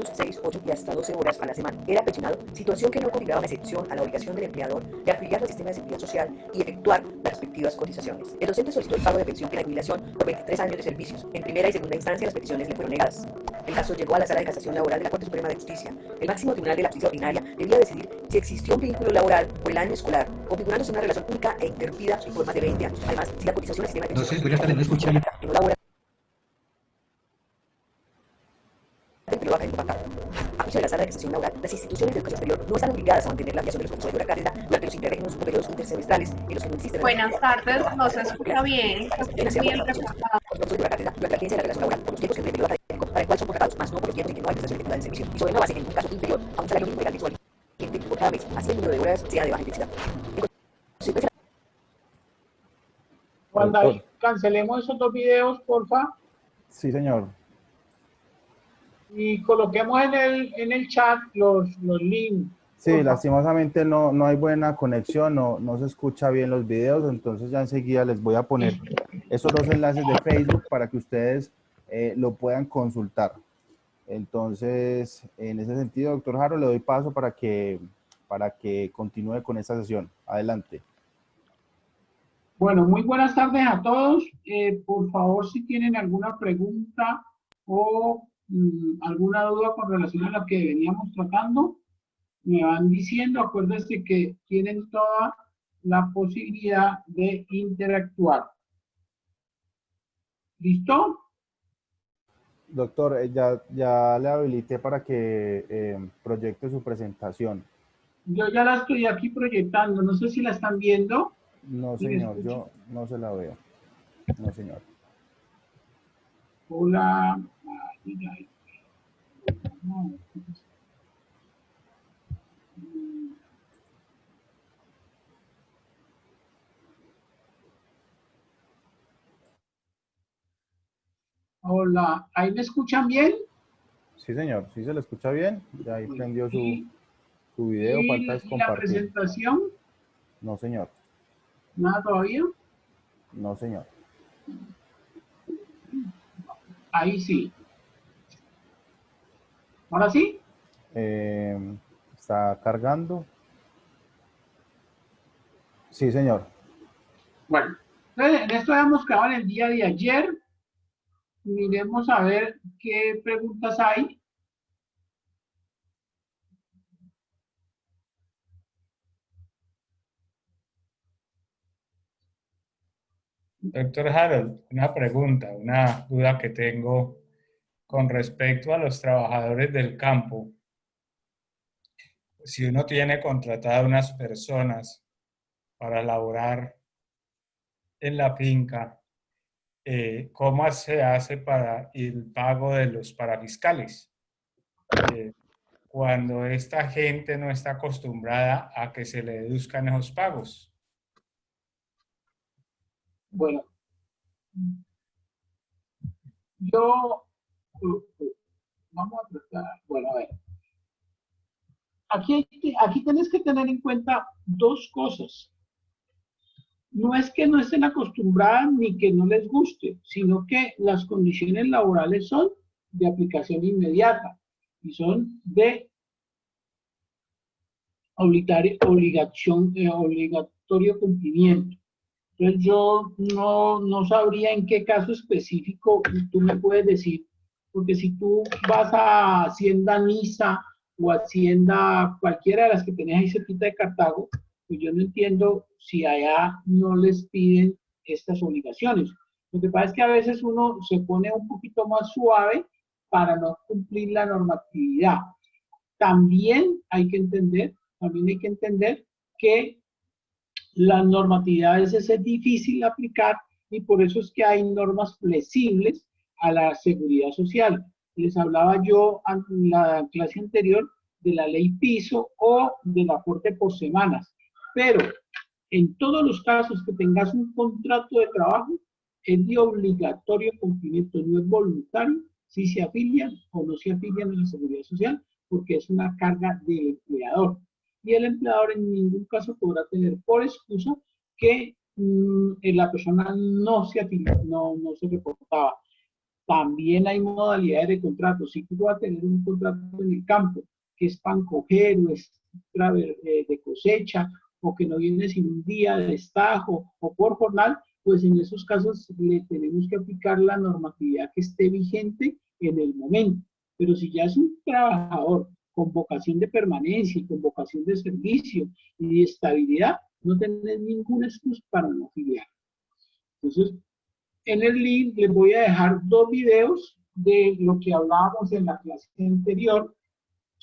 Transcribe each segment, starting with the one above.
6, 8 y hasta 12 horas a la semana. Era pensionado, situación que no configuraba una excepción a la obligación del empleador de afiliarlo al sistema de seguridad social y efectuar las respectivas cotizaciones. El docente solicitó el pago de pensión y la jubilación por 23 años de servicios. En primera y segunda instancia las peticiones le fueron negadas. El caso llegó a la Sala de Casación Laboral de la Corte Suprema de Justicia. El máximo tribunal de la justicia ordinaria debía decidir si existió un vínculo laboral por el año escolar, configurándose una relación única e interrumpida por más de 20 años. Además, si la cotización al sistema de No sé, pensiones buenas tardes, no escuché bien. no labora empleo académico pactado. A juicio de la Sala de Casación Laboral, las instituciones del educación superior no están obligadas a mantener la afiliación de los profesores de la cátedra durante los interregnos o periodos intersemestrales en los que no existe relación Buenas tardes, no se escucha bien, se escucha bien recortado. los profesores de la cátedra durante la vigencia de la relación laboral por los tiempos que el periodo académico para el cual son contratados, más no por los tiempos en que no hay prestación efectiva del servicio, y sobre una base en un caso inferior a un salario mínimo legal mensual vigente por cada mes, así el número de horas sea de baja intensidad. En consecuencia, Juan David, Doctor. cancelemos esos dos videos, porfa, Sí, señor. y coloquemos en el chat los links. Sí, porfa. lastimosamente no hay buena conexión, no se escucha bien los videos, entonces ya enseguida les voy a poner esos dos enlaces de Facebook para que ustedes lo puedan consultar. Entonces, en ese sentido, doctor Jaro, le doy paso para que continúe con esta sesión. Adelante. Bueno, muy buenas tardes a todos. Por favor, si tienen alguna pregunta o alguna duda con relación a lo que veníamos tratando, me van diciendo. Acuérdense que tienen toda la posibilidad de interactuar. ¿Listo? Doctor, ya le habilité para que proyecte su presentación. Yo ya la estoy aquí proyectando. No sé si la están viendo. No, señor, yo no se la veo. No, señor. Hola. Hola. ¿Ahí me escuchan bien? Sí, señor, sí se le escucha bien. Ya ahí prendió Y, su video, falta es y la compartir. presentación, No, señor. nada todavía. No, señor. Ahí sí. ¿Ahora sí? Está cargando. Sí, señor. Bueno, entonces en esto habíamos quedado en el día de ayer. Miremos a ver qué preguntas hay. Doctor Harold, una pregunta, una duda que tengo con respecto a los trabajadores del campo. Si uno tiene contratado unas personas para laborar en la finca, ¿cómo se hace para el pago de los parafiscales? Cuando esta gente no está acostumbrada a que se le deduzcan esos pagos. Bueno, yo vamos a tratar, bueno, a ver. Aquí tienes que tener en cuenta dos cosas. No es que no estén acostumbradas ni que no les guste, sino que las condiciones laborales son de aplicación inmediata y son de obligatorio cumplimiento. Entonces yo no sabría en qué caso específico tú me puedes decir, porque si tú vas a Hacienda Niza o Hacienda cualquiera de las que tenés ahí cerquita de Cartago, pues yo no entiendo si allá no les piden estas obligaciones. Lo que pasa es que a veces uno se pone un poquito más suave para no cumplir la normatividad. También hay que entender que la normatividad a veces es difícil de aplicar y por eso es que hay normas flexibles a la seguridad social. Les hablaba yo en la clase anterior de la ley piso o del aporte por semanas, pero en todos los casos que tengas un contrato de trabajo es de obligatorio cumplimiento, no es voluntario si se afilian o no se afilian a la seguridad social, porque es una carga del empleador. Y el empleador en ningún caso podrá tener por excusa que la persona no se afilió, no se reportaba. También hay modalidades de contrato. Si tú vas a tener un contrato en el campo, que es pancoger o es de cosecha, o que no viene sin un día de destajo o por jornal, pues en esos casos le tenemos que aplicar la normatividad que esté vigente en el momento. Pero si ya es un trabajador con vocación de permanencia y con vocación de servicio y de estabilidad, no tenés ninguna excusa para no afiliar. Entonces, en el link les voy a dejar 2 videos de lo que hablábamos en la clase anterior.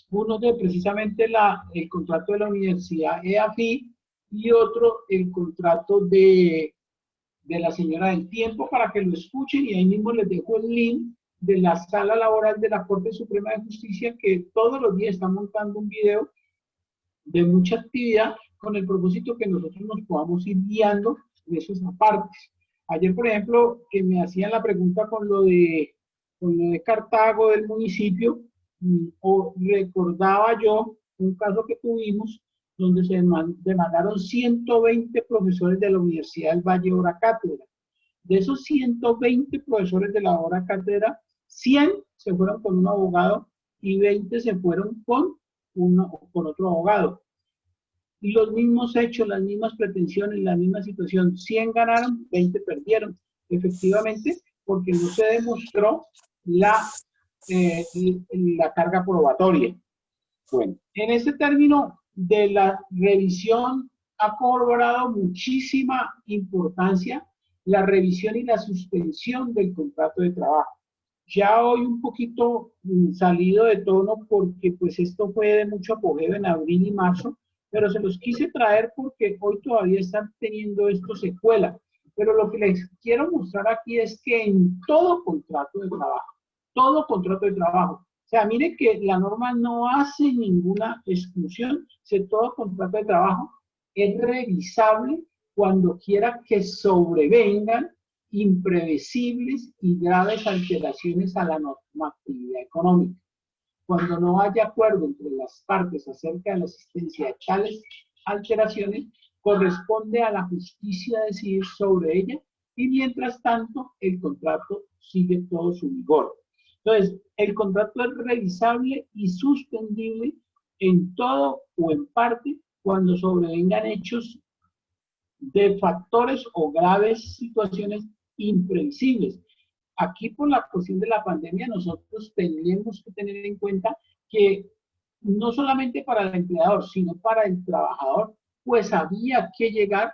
Uno de precisamente el contrato de la Universidad EAFI y otro el contrato de la señora del tiempo, para que lo escuchen, y ahí mismo les dejo el link de la sala laboral de la Corte Suprema de Justicia, que todos los días está montando un video de mucha actividad con el propósito que nosotros nos podamos ir guiando de esos apartes. Ayer, por ejemplo, que me hacían la pregunta con lo de Cartago del municipio, o recordaba yo un caso que tuvimos donde se demandaron 120 profesores de la Universidad del Valle Hora Cátedra. De esos 120 profesores de la Hora Cátedra, 100 se fueron con un abogado y 20 se fueron con otro abogado. Y los mismos hechos, las mismas pretensiones, la misma situación. 100 ganaron, 20 perdieron. Efectivamente, porque no se demostró la carga probatoria. Bueno, en este término de la revisión ha cobrado muchísima importancia la revisión y la suspensión del contrato de trabajo. Ya hoy un poquito salido de tono porque pues esto fue de mucho apogeo en abril y marzo, pero se los quise traer porque hoy todavía están teniendo esto secuela. Pero lo que les quiero mostrar aquí es que en todo contrato de trabajo, o sea, mire que la norma no hace ninguna exclusión, todo contrato de trabajo es revisable cuando quiera que sobrevengan imprevisibles y graves alteraciones a la normatividad económica. Cuando no haya acuerdo entre las partes acerca de la existencia de tales alteraciones, corresponde a la justicia decidir sobre ella, y mientras tanto el contrato sigue todo su vigor. Entonces, el contrato es revisable y suspendible en todo o en parte cuando sobrevengan hechos de factores o graves situaciones imprevisibles. Aquí, por la cuestión de la pandemia, nosotros tenemos que tener en cuenta que no solamente para el empleador, sino para el trabajador, pues había que llegar,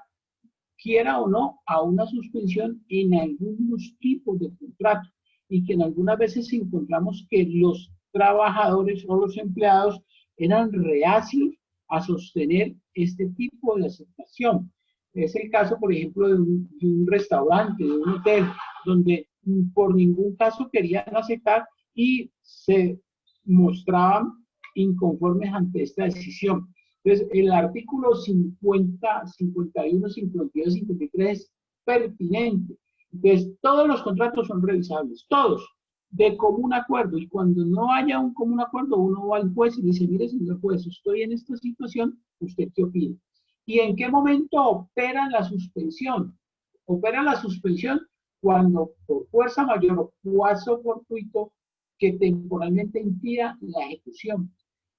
quiera o no, a una suspensión en algunos tipos de contrato, y que en algunas veces encontramos que los trabajadores o los empleados eran reacios a sostener este tipo de aceptación. Es el caso, por ejemplo, de un restaurante, de un hotel, donde por ningún caso querían aceptar y se mostraban inconformes ante esta decisión. Entonces, el artículo 50, 51, 52, 53 es pertinente. Entonces, todos los contratos son revisables, todos, de común acuerdo. Y cuando no haya un común acuerdo, uno va al juez y dice, mire, señor juez, estoy en esta situación, ¿usted qué opina? ¿Y en qué momento opera la suspensión? Opera la suspensión cuando por fuerza mayor o caso fortuito que temporalmente impida la ejecución.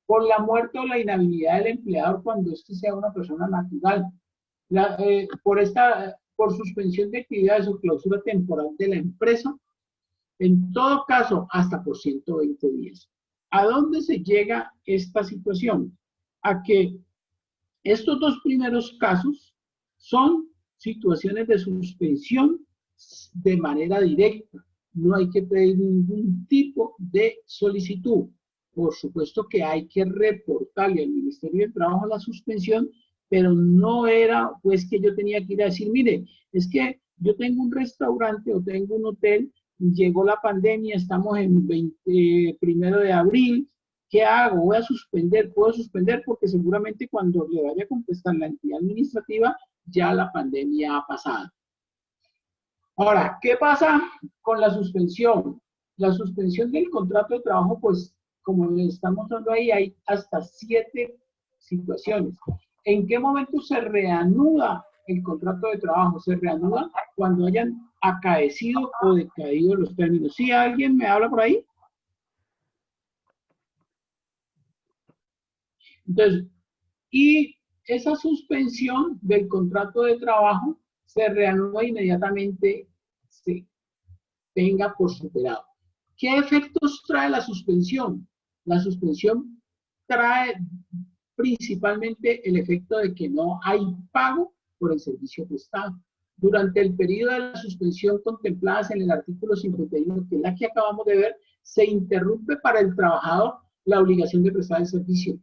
Por la muerte o la inhabilidad del empleador cuando éste sea una persona natural. Por suspensión de actividades o clausura temporal de la empresa, en todo caso hasta por 120 días. ¿A dónde se llega esta situación? A que estos 2 primeros casos son situaciones de suspensión de manera directa. No hay que pedir ningún tipo de solicitud. Por supuesto que hay que reportarle al Ministerio del Trabajo la suspensión, pero no era pues que yo tenía que ir a decir, mire, es que yo tengo un restaurante o tengo un hotel, llegó la pandemia, estamos en 1 de abril, ¿qué hago? Voy a suspender, puedo suspender porque seguramente cuando le vaya a contestar la entidad administrativa ya la pandemia ha pasado. Ahora, ¿qué pasa con la suspensión? La suspensión del contrato de trabajo, pues, como le estamos mostrando ahí, hay hasta 7 situaciones. ¿En qué momento se reanuda el contrato de trabajo se reanuda cuando hayan acaecido o decaído los términos. ¿Sí alguien me habla por ahí? Entonces, y esa suspensión del contrato de trabajo se reanuda inmediatamente se tenga por superado. ¿Qué efectos trae la suspensión? La suspensión trae principalmente el efecto de que no hay pago por el servicio prestado. Durante el periodo de la suspensión contempladas en el artículo 51, que es la que acabamos de ver, se interrumpe para el trabajador la obligación de prestar el servicio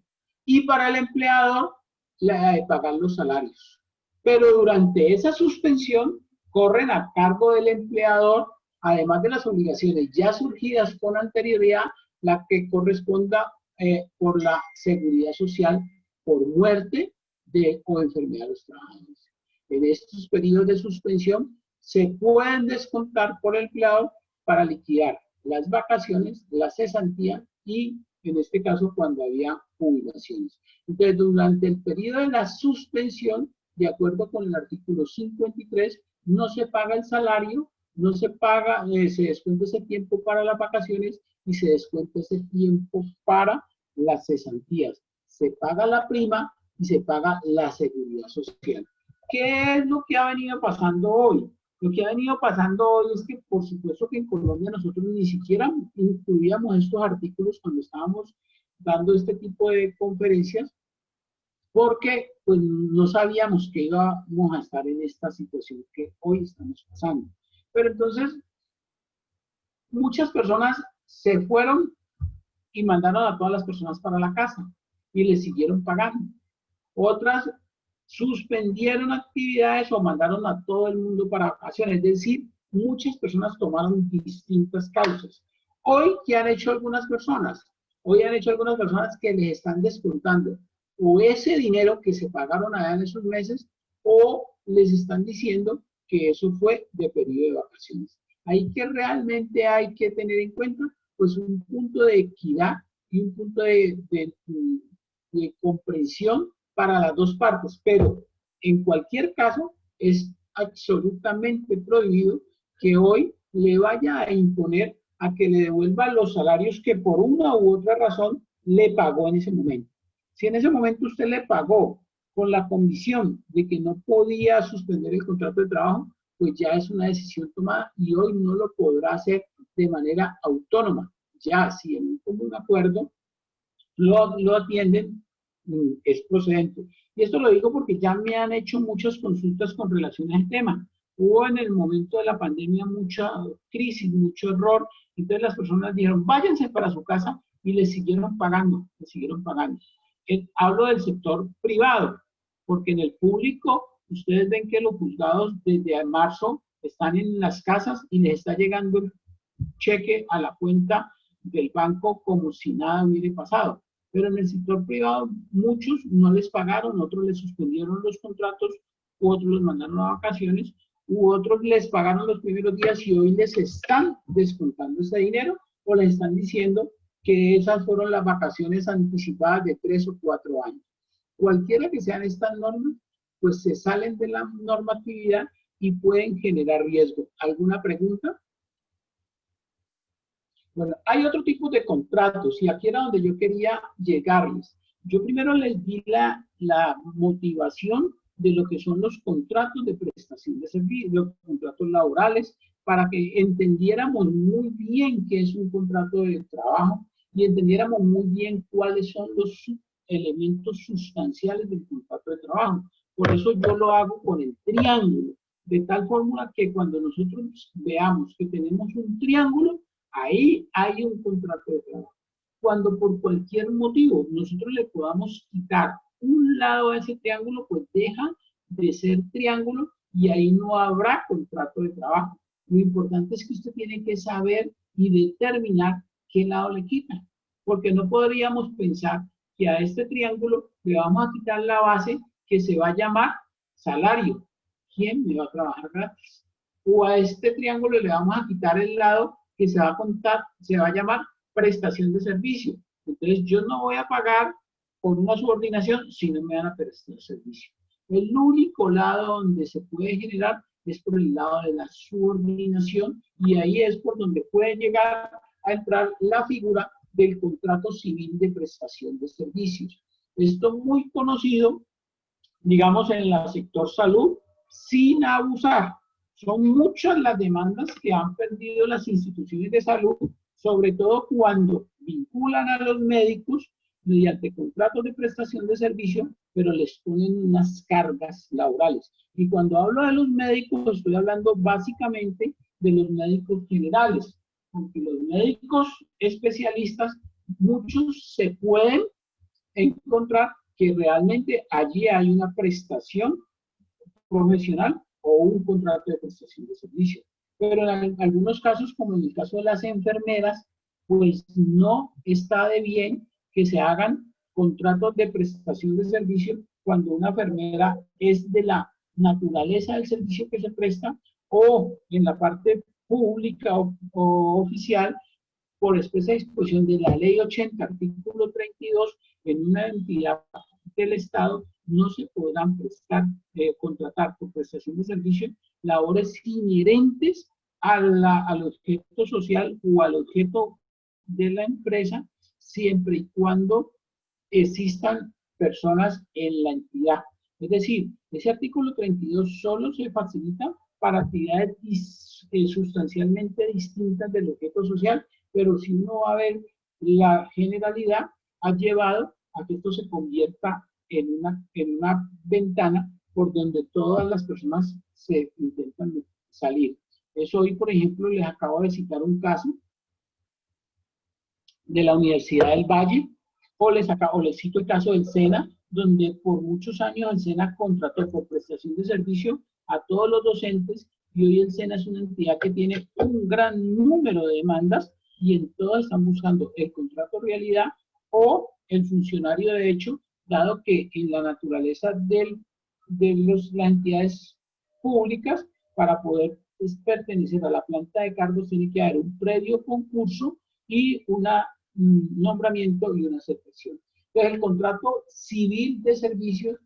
y para el empleador la de pagar los salarios. Pero durante esa suspensión corren a cargo del empleador, además de las obligaciones ya surgidas con anterioridad, la que corresponda por la seguridad social por muerte o enfermedad de los trabajadores. En estos periodos de suspensión se pueden descontar por el empleador para liquidar las vacaciones, la cesantía y, en este caso, cuando había jubilaciones. Entonces, durante el periodo de la suspensión, de acuerdo con el artículo 53, no se paga el salario, no se paga, se descuenta ese tiempo para las vacaciones y se descuenta ese tiempo para las cesantías. Se paga la prima y se paga la seguridad social. ¿Qué es lo que ha venido pasando hoy? Lo que ha venido pasando hoy es que, por supuesto que en Colombia nosotros ni siquiera incluíamos estos artículos cuando estábamos dando este tipo de conferencias, porque pues no sabíamos que íbamos a estar en esta situación que hoy estamos pasando. Pero entonces, muchas personas se fueron y mandaron a todas las personas para la casa y les siguieron pagando. Otras suspendieron actividades o mandaron a todo el mundo para vacaciones. Es decir, muchas personas tomaron distintas causas. Hoy, ¿qué han hecho algunas personas? Hoy han hecho algunas personas que les están descontando o ese dinero que se pagaron allá en esos meses o les están diciendo que eso fue de periodo de vacaciones. Ahí que realmente hay que tener en cuenta pues un punto de equidad y un punto de comprensión para las dos partes, pero en cualquier caso es absolutamente prohibido que hoy le vaya a imponer a que le devuelva los salarios que por una u otra razón le pagó en ese momento. Si en ese momento usted le pagó con la condición de que no podía suspender el contrato de trabajo, pues ya es una decisión tomada y hoy no lo podrá hacer de manera autónoma. Ya si en un común acuerdo lo atienden, es procedente. Y esto lo digo porque ya me han hecho muchas consultas con relación al tema. Hubo en el momento de la pandemia mucha crisis, mucho error, entonces las personas dijeron, váyanse para su casa y les siguieron pagando, Hablo del sector privado, porque en el público, ustedes ven que los juzgados desde marzo están en las casas y les está llegando el cheque a la cuenta del banco como si nada hubiera pasado. Pero en el sector privado muchos no les pagaron, otros les suspendieron los contratos, otros los mandaron a vacaciones, u otros les pagaron los primeros días y hoy les están descontando ese dinero o les están diciendo que esas fueron las vacaciones anticipadas de 3 o 4 años. Cualquiera que sean estas normas, pues se salen de la normatividad y pueden generar riesgo. ¿Alguna pregunta? Bueno, hay otro tipo de contratos y aquí era donde yo quería llegarles. Yo primero les di la motivación de lo que son los contratos de prestación de servicios, los contratos laborales, para que entendiéramos muy bien qué es un contrato de trabajo y entendiéramos muy bien cuáles son los elementos sustanciales del contrato de trabajo. Por eso yo lo hago con el triángulo, de tal forma que cuando nosotros veamos que tenemos un triángulo, ahí hay un contrato de trabajo. Cuando por cualquier motivo nosotros le podamos quitar un lado a ese triángulo, pues deja de ser triángulo y ahí no habrá contrato de trabajo. Lo importante es que usted tiene que saber y determinar qué lado le quita, porque no podríamos pensar que a este triángulo le vamos a quitar la base que se va a llamar salario. ¿Quién me va a trabajar gratis? O a este triángulo le vamos a quitar el lado que se va a contar, se va a llamar prestación de servicio. Entonces yo no voy a pagar por una subordinación si no me van a prestar servicio. El único lado donde se puede generar es por el lado de la subordinación, y ahí es por donde puede llegar a entrar la figura del contrato civil de prestación de servicios. Esto muy conocido, digamos, en el sector salud, sin abusar. Son muchas las demandas que han perdido las instituciones de salud, sobre todo cuando vinculan a los médicos mediante contratos de prestación de servicio, pero les ponen unas cargas laborales. Y cuando hablo de los médicos, estoy hablando básicamente de los médicos generales, porque los médicos especialistas, muchos se pueden encontrar que realmente allí hay una prestación profesional o un contrato de prestación de servicio. Pero en algunos casos, como en el caso de las enfermeras, pues no está de bien que se hagan contratos de prestación de servicio cuando una enfermera es de la naturaleza del servicio que se presta, o en la parte pública o oficial, por expresa disposición de la Ley 80, artículo 32, en una entidad del Estado no se podrán contratar por prestación de servicio labores inherentes al objeto social o al objeto de la empresa, siempre y cuando existan personas en la entidad. Es decir, ese artículo 32 solo se facilita para actividades sustancialmente distintas del objeto social, pero si uno va a ver la generalidad, ha llevado a que esto se convierta en una ventana por donde todas las personas se intentan salir. Eso hoy, por ejemplo, les acabo de citar un caso de la Universidad del Valle, o les cito el caso del SENA, donde por muchos años el SENA contrató por prestación de servicio a todos los docentes, y hoy el SENA es una entidad que tiene un gran número de demandas, y en todas están buscando el contrato realidad o el funcionario de hecho, dado que en la naturaleza de las entidades públicas, para poder pertenecer a la planta de cargos, tiene que haber un previo concurso y un nombramiento y una selección. Entonces, el contrato civil de servicios,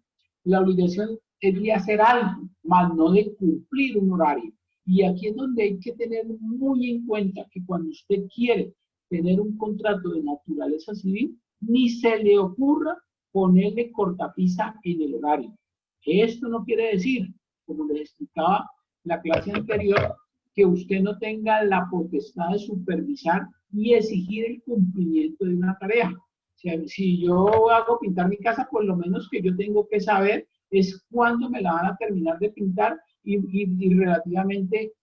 la obligación es de hacer algo, más no de cumplir un horario. Y aquí es donde hay que tener muy en cuenta que cuando usted quiere tener un contrato de naturaleza civil, ni se le ocurra ponerle cortapisa en el horario. Esto no quiere decir, como les explicaba la clase anterior, que usted no tenga la potestad de supervisar y exigir el cumplimiento de una tarea. O sea, si yo hago pintar mi casa, por lo menos que yo tengo que saber es cuándo me la van a terminar de pintar y relativamente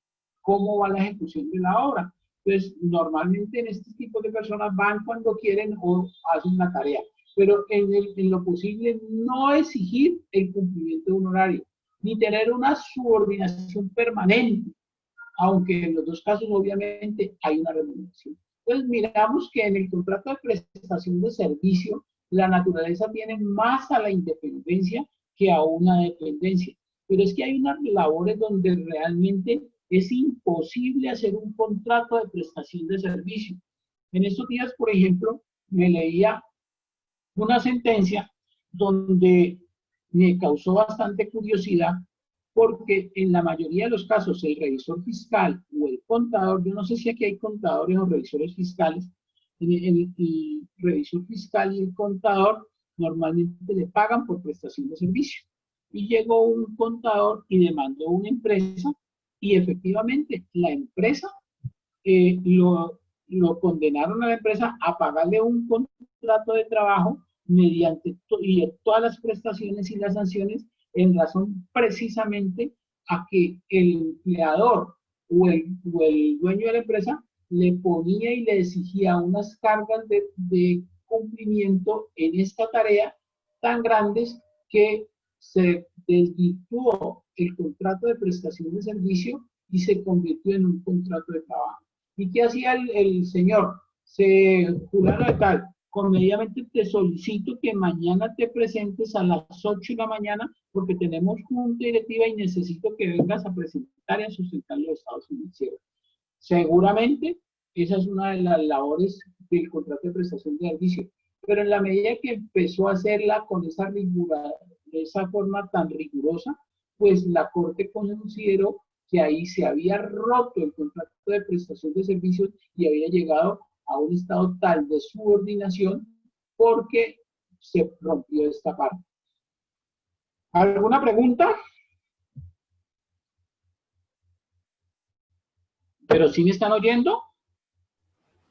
cómo va la ejecución de la obra. Entonces, normalmente en este tipo de personas van cuando quieren o hacen una tarea, pero en lo posible no exigir el cumplimiento de un horario, ni tener una subordinación permanente, aunque en los dos casos obviamente hay una remuneración. Entonces miramos que en el contrato de prestación de servicio, la naturaleza tiene más a la independencia que a una dependencia. Pero es que hay unas labores donde realmente es imposible hacer un contrato de prestación de servicio. En estos días, por ejemplo, me leía una sentencia donde me causó bastante curiosidad, porque en la mayoría de los casos el revisor fiscal o el contador, yo no sé si aquí hay contadores o revisores fiscales, el revisor fiscal y el contador normalmente le pagan por prestación de servicio. Y llegó un contador y demandó una empresa, y efectivamente la empresa lo condenaron a la empresa a pagarle un contrato de trabajo mediante todas las prestaciones y las sanciones, en razón precisamente a que el empleador o el dueño de la empresa le ponía y le exigía unas cargas de cumplimiento en esta tarea tan grandes que se desvirtuó el contrato de prestación de servicio y se convirtió en un contrato de trabajo. ¿Y qué hacía el señor? Fulano de tal, inmediatamente te solicito que mañana te presentes a las 8 de la mañana porque tenemos junta directiva y necesito que vengas a presentar y a sustentar los estados financieros. Seguramente esa es una de las labores del contrato de prestación de servicio, pero en la medida que empezó a hacerla con esa esa forma tan rigurosa, pues la Corte consideró que ahí se había roto el contrato de prestación de servicios y había llegado a un estado tal de subordinación porque se rompió esta parte. ¿Alguna pregunta? ¿Pero sí me están oyendo?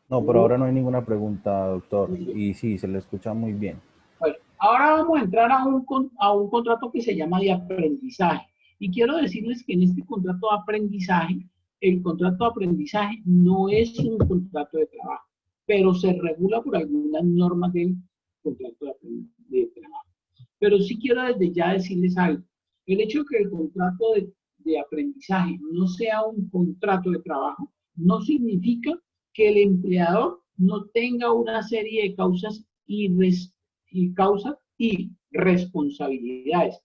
No, por ahora no hay ninguna pregunta, doctor. Y sí, se le escucha muy bien. Bueno, ahora vamos a entrar a un contrato que se llama de aprendizaje. Y quiero decirles que en este contrato de aprendizaje, el contrato de aprendizaje no es un contrato de trabajo, pero se regula por algunas normas del contrato de trabajo. Pero sí quiero desde ya decirles algo. El hecho de que el contrato de aprendizaje no sea un contrato de trabajo no significa que el empleador no tenga una serie de causas y responsabilidades.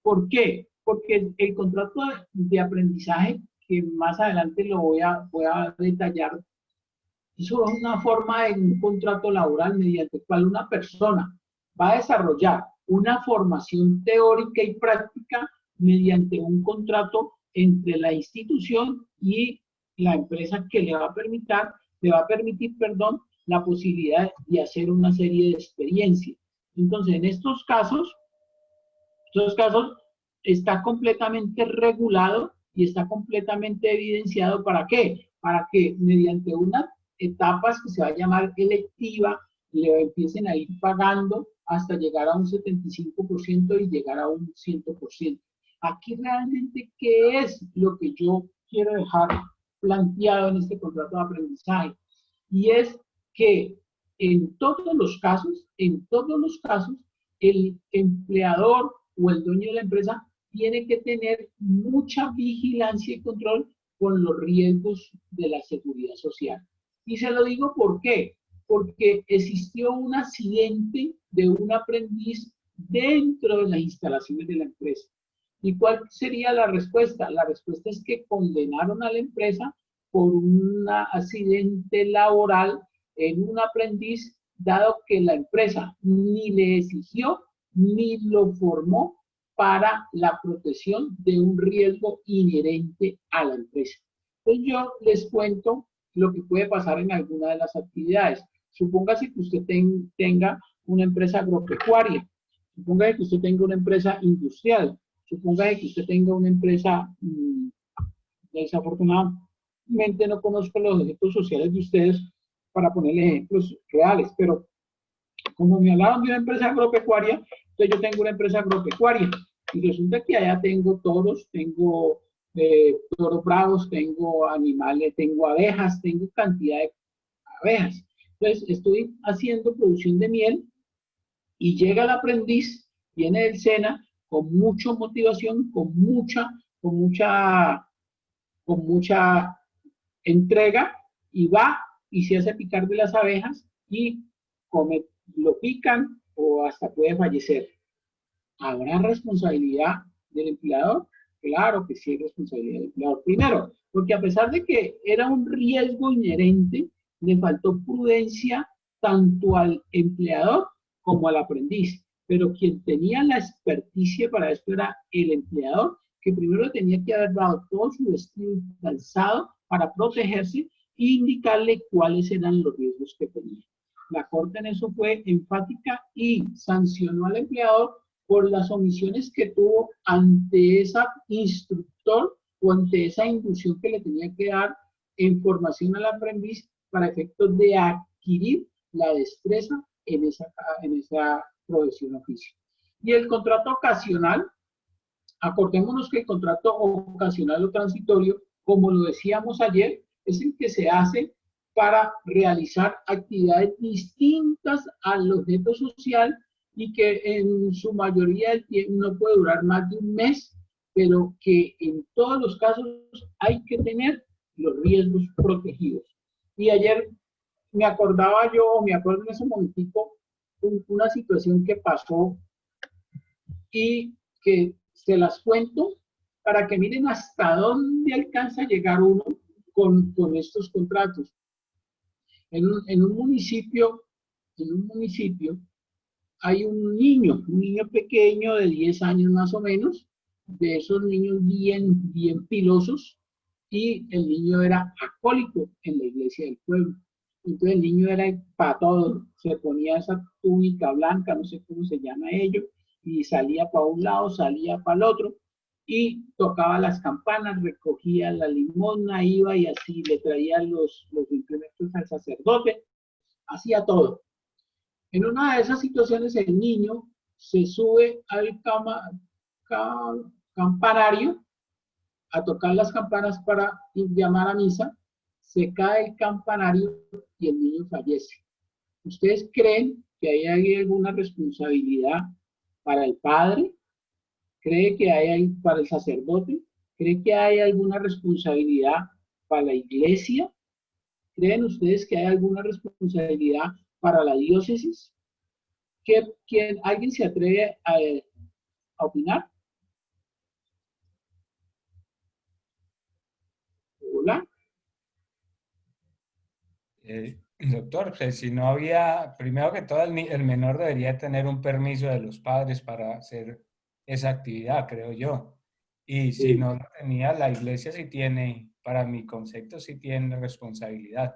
¿Por qué? Porque el contrato de aprendizaje, que más adelante lo voy a detallar, eso es una forma de un contrato laboral mediante el cual una persona va a desarrollar una formación teórica y práctica mediante un contrato entre la institución y la empresa que le va a permitir, la posibilidad de hacer una serie de experiencias. Entonces, en estos casos está completamente regulado y está completamente evidenciado. ¿Para qué? Para que mediante unas etapas que se va a llamar electiva, le empiecen a ir pagando hasta llegar a un 75% y llegar a un 100%. Aquí realmente, ¿qué es lo que yo quiero dejar planteado en este contrato de aprendizaje? Y es que en todos los casos, el empleador o el dueño de la empresa tiene que tener mucha vigilancia y control con los riesgos de la seguridad social. Y se lo digo ¿por qué? Porque existió un accidente de un aprendiz dentro de las instalaciones de la empresa. ¿Y cuál sería la respuesta? La respuesta es que condenaron a la empresa por un accidente laboral en un aprendiz, dado que la empresa ni le exigió ni lo formó para la protección de un riesgo inherente a la empresa. Entonces yo les cuento lo que puede pasar en alguna de las actividades. Supóngase que usted tenga una empresa agropecuaria, supóngase que usted tenga una empresa industrial, supóngase que usted tenga una empresa, desafortunadamente no conozco los ejemplos sociales de ustedes para ponerle ejemplos reales, pero como me hablaron de una empresa agropecuaria, entonces yo tengo una empresa agropecuaria y resulta que allá tengo toros, tengo toros bravos, tengo animales, tengo abejas, tengo cantidad de abejas. Entonces estoy haciendo producción de miel y llega el aprendiz, viene del SENA con mucha motivación, con mucha entrega y va y se hace picar de las abejas y lo pican o hasta puede fallecer. ¿Habrá responsabilidad del empleador? Claro que sí hay responsabilidad del empleador. Primero, porque a pesar de que era un riesgo inherente, le faltó prudencia tanto al empleador como al aprendiz. Pero quien tenía la experticia para esto era el empleador, que primero tenía que haber dado todo su vestido calzado para protegerse e indicarle cuáles eran los riesgos que tenía. La Corte en eso fue enfática y sancionó al empleador por las omisiones que tuvo ante ese instructor o ante esa inducción que le tenía que dar en formación al aprendiz para efectos de adquirir la destreza en esa profesión oficio. Y el contrato ocasional, acordémonos que el contrato ocasional o transitorio, como lo decíamos ayer, es el que se hace para realizar actividades distintas al objeto social y que en su mayoría del tiempo no puede durar más de un mes, pero que en todos los casos hay que tener los riesgos protegidos. Y ayer me acuerdo en ese momentico, una situación que pasó y que se las cuento para que miren hasta dónde alcanza a llegar uno con estos contratos. En un municipio hay un niño pequeño de 10 años más o menos, de esos niños bien pilosos, y el niño era acólito en la iglesia del pueblo. Entonces el niño era para todo, se ponía esa túnica blanca, no sé cómo se llama ello, y salía para un lado, salía para el otro, y tocaba las campanas, recogía la limosna, iba y así le traía los implementos al sacerdote, hacía todo. En una de esas situaciones el niño se sube al campanario a tocar las campanas para llamar a misa, se cae el campanario y el niño fallece. ¿Ustedes creen que hay alguna responsabilidad para el padre? ¿Cree que hay para el sacerdote? ¿Cree que hay alguna responsabilidad para la iglesia? ¿Creen ustedes que hay alguna responsabilidad para la diócesis? ¿Alguien se atreve a opinar? Hola. Doctor, pues si no había, primero que todo, el menor debería tener un permiso de los padres para hacer esa actividad, creo yo. Y si no lo tenía, la iglesia sí tiene, para mi concepto, sí tiene responsabilidad.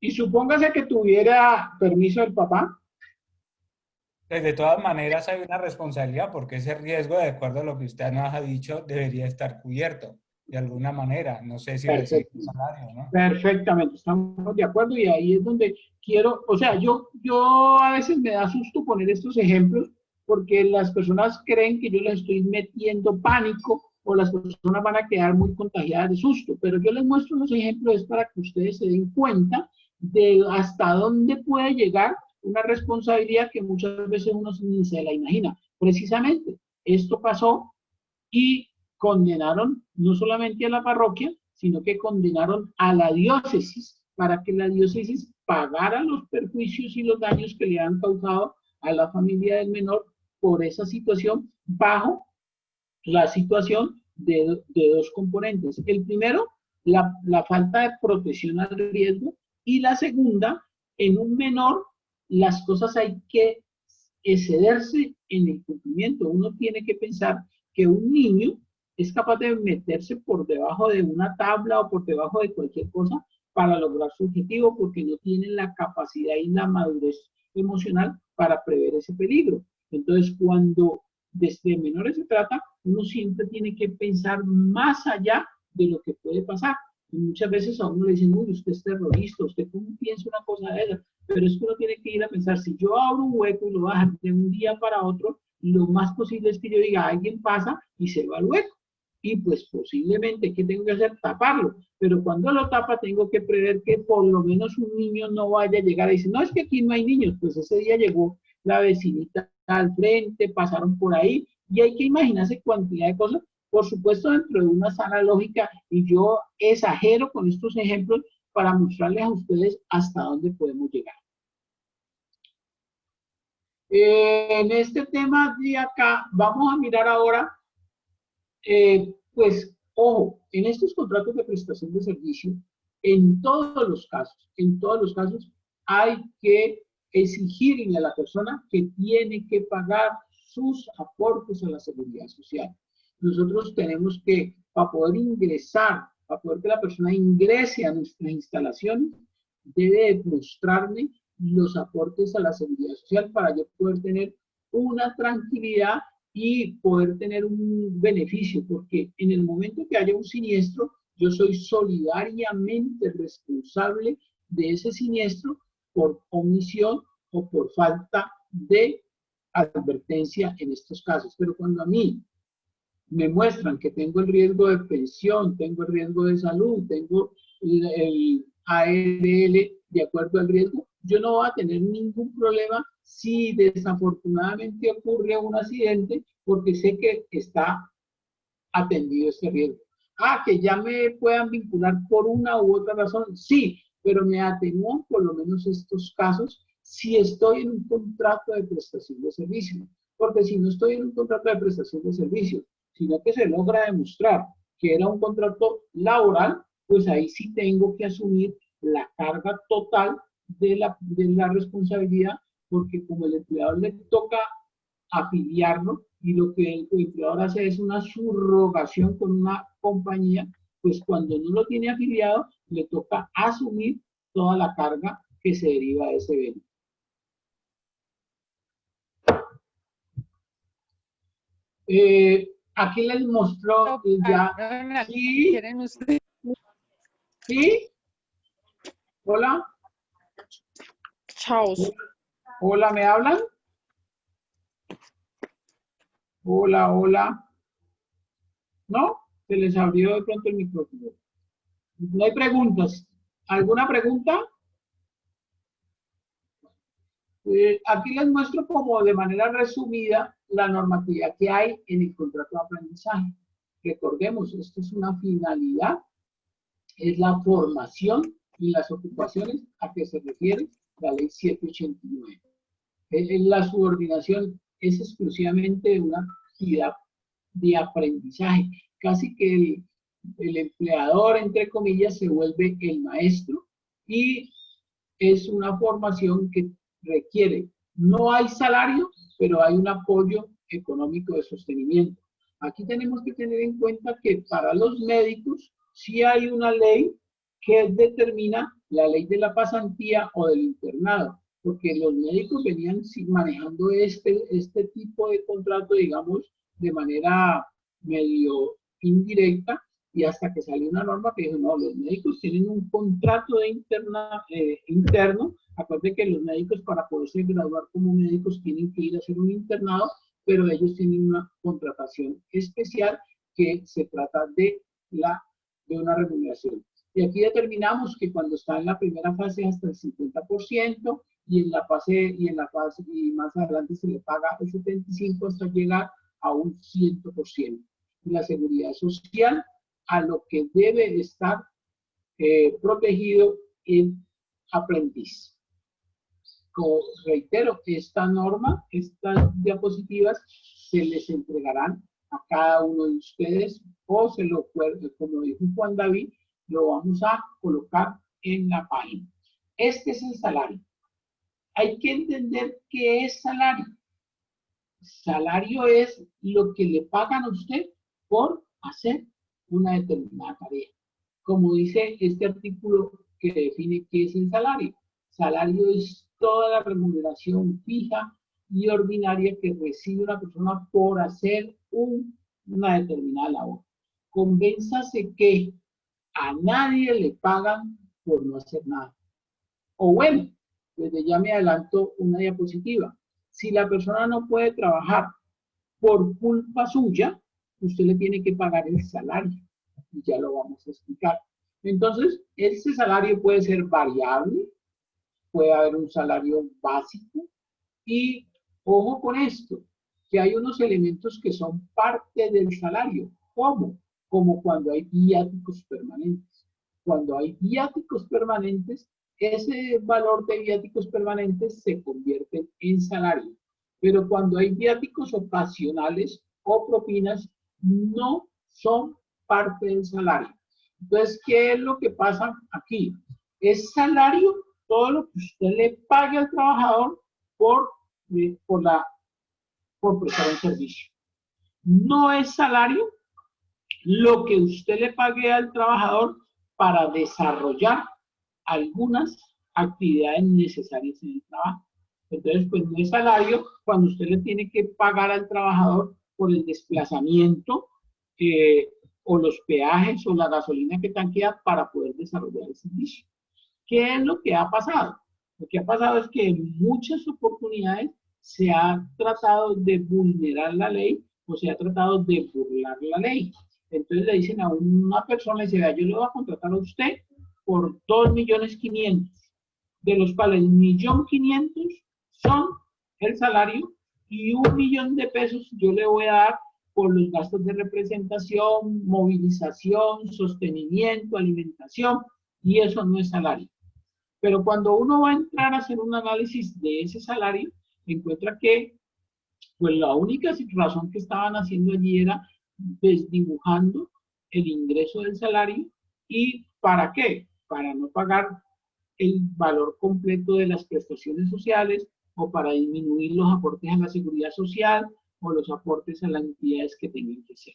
Y supóngase que tuviera permiso del papá. Pues de todas maneras hay una responsabilidad porque ese riesgo, de acuerdo a lo que usted nos ha dicho, debería estar cubierto de alguna manera. No sé si recibe un salario, ¿no? Perfectamente, estamos de acuerdo y ahí es donde quiero, o sea, yo a veces me da susto poner estos ejemplos porque las personas creen que yo les estoy metiendo pánico o las personas van a quedar muy contagiadas de susto, pero yo les muestro los ejemplos para que ustedes se den cuenta de hasta dónde puede llegar una responsabilidad que muchas veces uno ni se la imagina. Precisamente, esto pasó y condenaron no solamente a la parroquia, sino que condenaron a la diócesis para que la diócesis pagara los perjuicios y los daños que le han causado a la familia del menor por esa situación bajo la situación de dos componentes. El primero, la falta de protección al riesgo y la segunda, en un menor, las cosas hay que excederse en el cumplimiento. Uno tiene que pensar que un niño es capaz de meterse por debajo de una tabla o por debajo de cualquier cosa para lograr su objetivo porque no tienen la capacidad y la madurez emocional para prever ese peligro. Entonces, cuando desde menores se trata, uno siempre tiene que pensar más allá de lo que puede pasar. Y muchas veces a uno le dicen, uy, usted es terrorista, usted cómo piensa una cosa de esa, pero es que uno tiene que ir a pensar, si yo abro un hueco y lo bajo de un día para otro, lo más posible es que yo diga, alguien pasa y se va al hueco. Y pues posiblemente, ¿qué tengo que hacer? Taparlo. Pero cuando lo tapa, tengo que prever que por lo menos un niño no vaya a llegar y decir, no, es que aquí no hay niños. Pues ese día llegó la vecinita al frente, pasaron por ahí, y hay que imaginarse cantidad de cosas, por supuesto dentro de una sana lógica, y yo exagero con estos ejemplos para mostrarles a ustedes hasta dónde podemos llegar. En este tema de acá, vamos a mirar ahora, pues, ojo, en estos contratos de prestación de servicio, en todos los casos, hay que exigirle a la persona que tiene que pagar sus aportes a la seguridad social. Nosotros tenemos que, para poder ingresar, para poder que la persona ingrese a nuestras instalaciones, debe mostrarme los aportes a la seguridad social para yo poder tener una tranquilidad y poder tener un beneficio, porque en el momento que haya un siniestro, yo soy solidariamente responsable de ese siniestro por omisión o por falta de advertencia en estos casos. Pero cuando a mí me muestran que tengo el riesgo de pensión, tengo el riesgo de salud, tengo el ARL de acuerdo al riesgo, yo no voy a tener ningún problema si desafortunadamente ocurre un accidente porque sé que está atendido ese riesgo. Ah, que ya me puedan vincular por una u otra razón, sí, pero me atenúan por lo menos estos casos si estoy en un contrato de prestación de servicio. Porque si no estoy en un contrato de prestación de servicio, sino que se logra demostrar que era un contrato laboral, pues ahí sí tengo que asumir la carga total de la responsabilidad porque como el empleador le toca afiliarlo y lo que el empleador hace es una subrogación con una compañía, pues cuando no lo tiene afiliado, le toca asumir toda la carga que se deriva de ese evento. Aquí les mostró ya. ¿Sí? ¿Quieren ustedes? ¿Sí? Hola. Chao. Hola, ¿me hablan? Hola, hola. ¿No? Se les abrió de pronto el micrófono. No hay preguntas. ¿Alguna pregunta? Aquí les muestro como de manera resumida la normatividad que hay en el contrato de aprendizaje. Recordemos, esto es una finalidad, es la formación y las ocupaciones a que se refiere la ley 789. La subordinación es exclusivamente una actividad de aprendizaje. Casi que el empleador, entre comillas, se vuelve el maestro y es una formación que requiere, no hay salario, pero hay un apoyo económico de sostenimiento. Aquí tenemos que tener en cuenta que para los médicos sí hay una ley que determina la ley de la pasantía o del internado, porque los médicos venían manejando este tipo de contrato, digamos, de manera medio indirecta, y hasta que salió una norma que dijo, no, los médicos tienen un contrato de interno. Acuérdense que los médicos para poderse graduar como médicos tienen que ir a hacer un internado, pero ellos tienen una contratación especial que se trata de una remuneración. Y aquí determinamos que cuando está en la primera fase hasta el 50%, y y más adelante se le paga el 75% hasta llegar a un 100%. Y la seguridad social a lo que debe estar protegido en aprendiz. Como reitero, esta norma, estas diapositivas se les entregarán a cada uno de ustedes o como dijo Juan David, lo vamos a colocar en la página. Este es el salario. Hay que entender qué es salario. Salario es lo que le pagan a usted por hacer una determinada tarea. Como dice este artículo que define qué es el salario. Salario es toda la remuneración fija y ordinaria que recibe una persona por hacer una determinada labor. Convénzase que a nadie le pagan por no hacer nada. O bueno, desde ya me adelanto una diapositiva. Si la persona no puede trabajar por culpa suya, usted le tiene que pagar el salario. Y ya lo vamos a explicar. Entonces, ese salario puede ser variable, puede haber un salario básico y ojo con esto, que hay unos elementos que son parte del salario. ¿Cómo? Como cuando hay viáticos permanentes. Cuando hay viáticos permanentes, ese valor de viáticos permanentes se convierte en salario. Pero cuando hay viáticos ocasionales o propinas, no son parte del salario. Entonces, ¿qué es lo que pasa aquí? Es salario todo lo que usted le pague al trabajador por prestar un servicio. No es salario lo que usted le pague al trabajador para desarrollar algunas actividades necesarias en el trabajo. Entonces, pues no es salario cuando usted le tiene que pagar al trabajador por el desplazamiento o los peajes o la gasolina que tanquea para poder desarrollar el servicio. ¿Qué es lo que ha pasado? Lo que ha pasado es que en muchas oportunidades se ha tratado de vulnerar la ley o se ha tratado de burlar la ley. Entonces le dicen a una persona, le dice, yo le voy a contratar a usted por 2.500.000, de los cuales 1.500.000 son el salario y 1.000.000 de pesos yo le voy a dar por los gastos de representación, movilización, sostenimiento, alimentación, y eso no es salario. Pero cuando uno va a entrar a hacer un análisis de ese salario, encuentra que pues la única razón que estaban haciendo allí era desdibujando el ingreso del salario. ¿Y para qué? Para no pagar el valor completo de las prestaciones sociales, o para disminuir los aportes a la seguridad social o los aportes a las entidades que tengan que ser.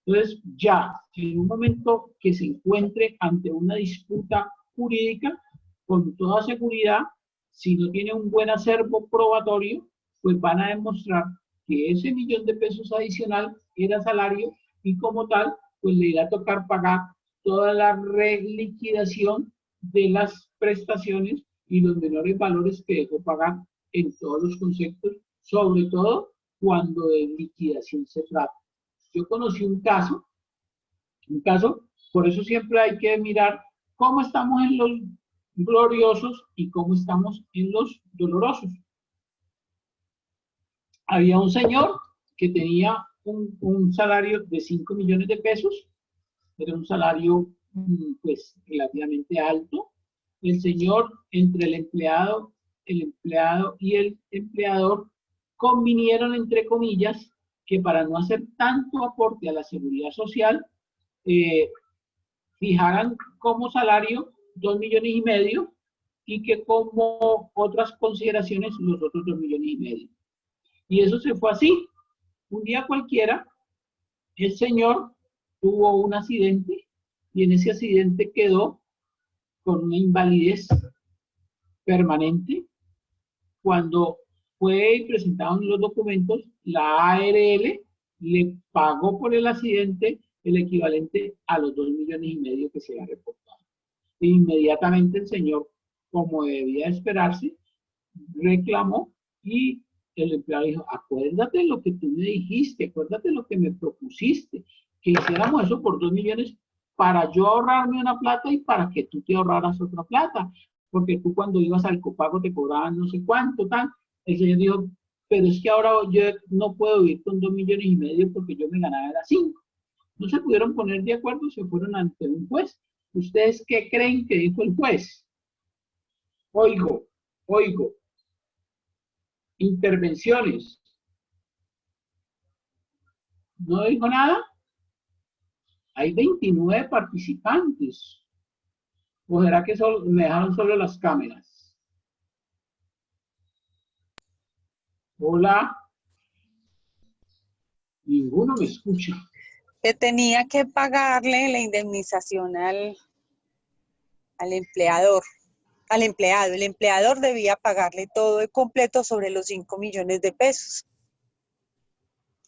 Entonces, ya en un momento que se encuentre ante una disputa jurídica, con toda seguridad, si no tiene un buen acervo probatorio, pues van a demostrar que ese $1.000.000 adicional era salario y como tal, pues le irá a tocar pagar toda la reliquidación de las prestaciones y los menores valores que dejó pagar en todos los conceptos, sobre todo cuando de liquidación se trata. Yo conocí un caso, por eso siempre hay que mirar cómo estamos en los gloriosos y cómo estamos en los dolorosos. Había un señor que tenía un salario de 5 millones de pesos, era un salario pues relativamente alto. El señor, entre el empleado y el empleador, convinieron, entre comillas, que para no hacer tanto aporte a la seguridad social, fijaran como salario 2,5 millones y que como otras consideraciones los otros 2,5 millones. Y eso se fue así. Un día cualquiera, el señor tuvo un accidente y en ese accidente quedó con una invalidez permanente. Cuando fue y presentaron los documentos, la ARL le pagó por el accidente el equivalente a los 2,5 millones que se había reportado. E inmediatamente el señor, como debía esperarse, reclamó y el empleado dijo, acuérdate lo que tú me dijiste, acuérdate lo que me propusiste, que hiciéramos eso por 2 millones para yo ahorrarme una plata y para que tú te ahorraras otra plata, porque tú cuando ibas al copago te cobraban no sé cuánto, tal. El señor dijo, pero es que ahora yo no puedo vivir con 2,5 millones porque yo me ganaba las 5. No se pudieron poner de acuerdo, se fueron ante un juez. ¿Ustedes qué creen que dijo el juez? Oigo. Intervenciones. ¿No dijo nada? Hay 29 participantes. ¿O será que solo, me dejaron solo las cámaras? Hola. Ninguno me escucha. Que tenía que pagarle la indemnización al empleador, al empleado. El empleador debía pagarle todo de completo sobre los 5 millones de pesos.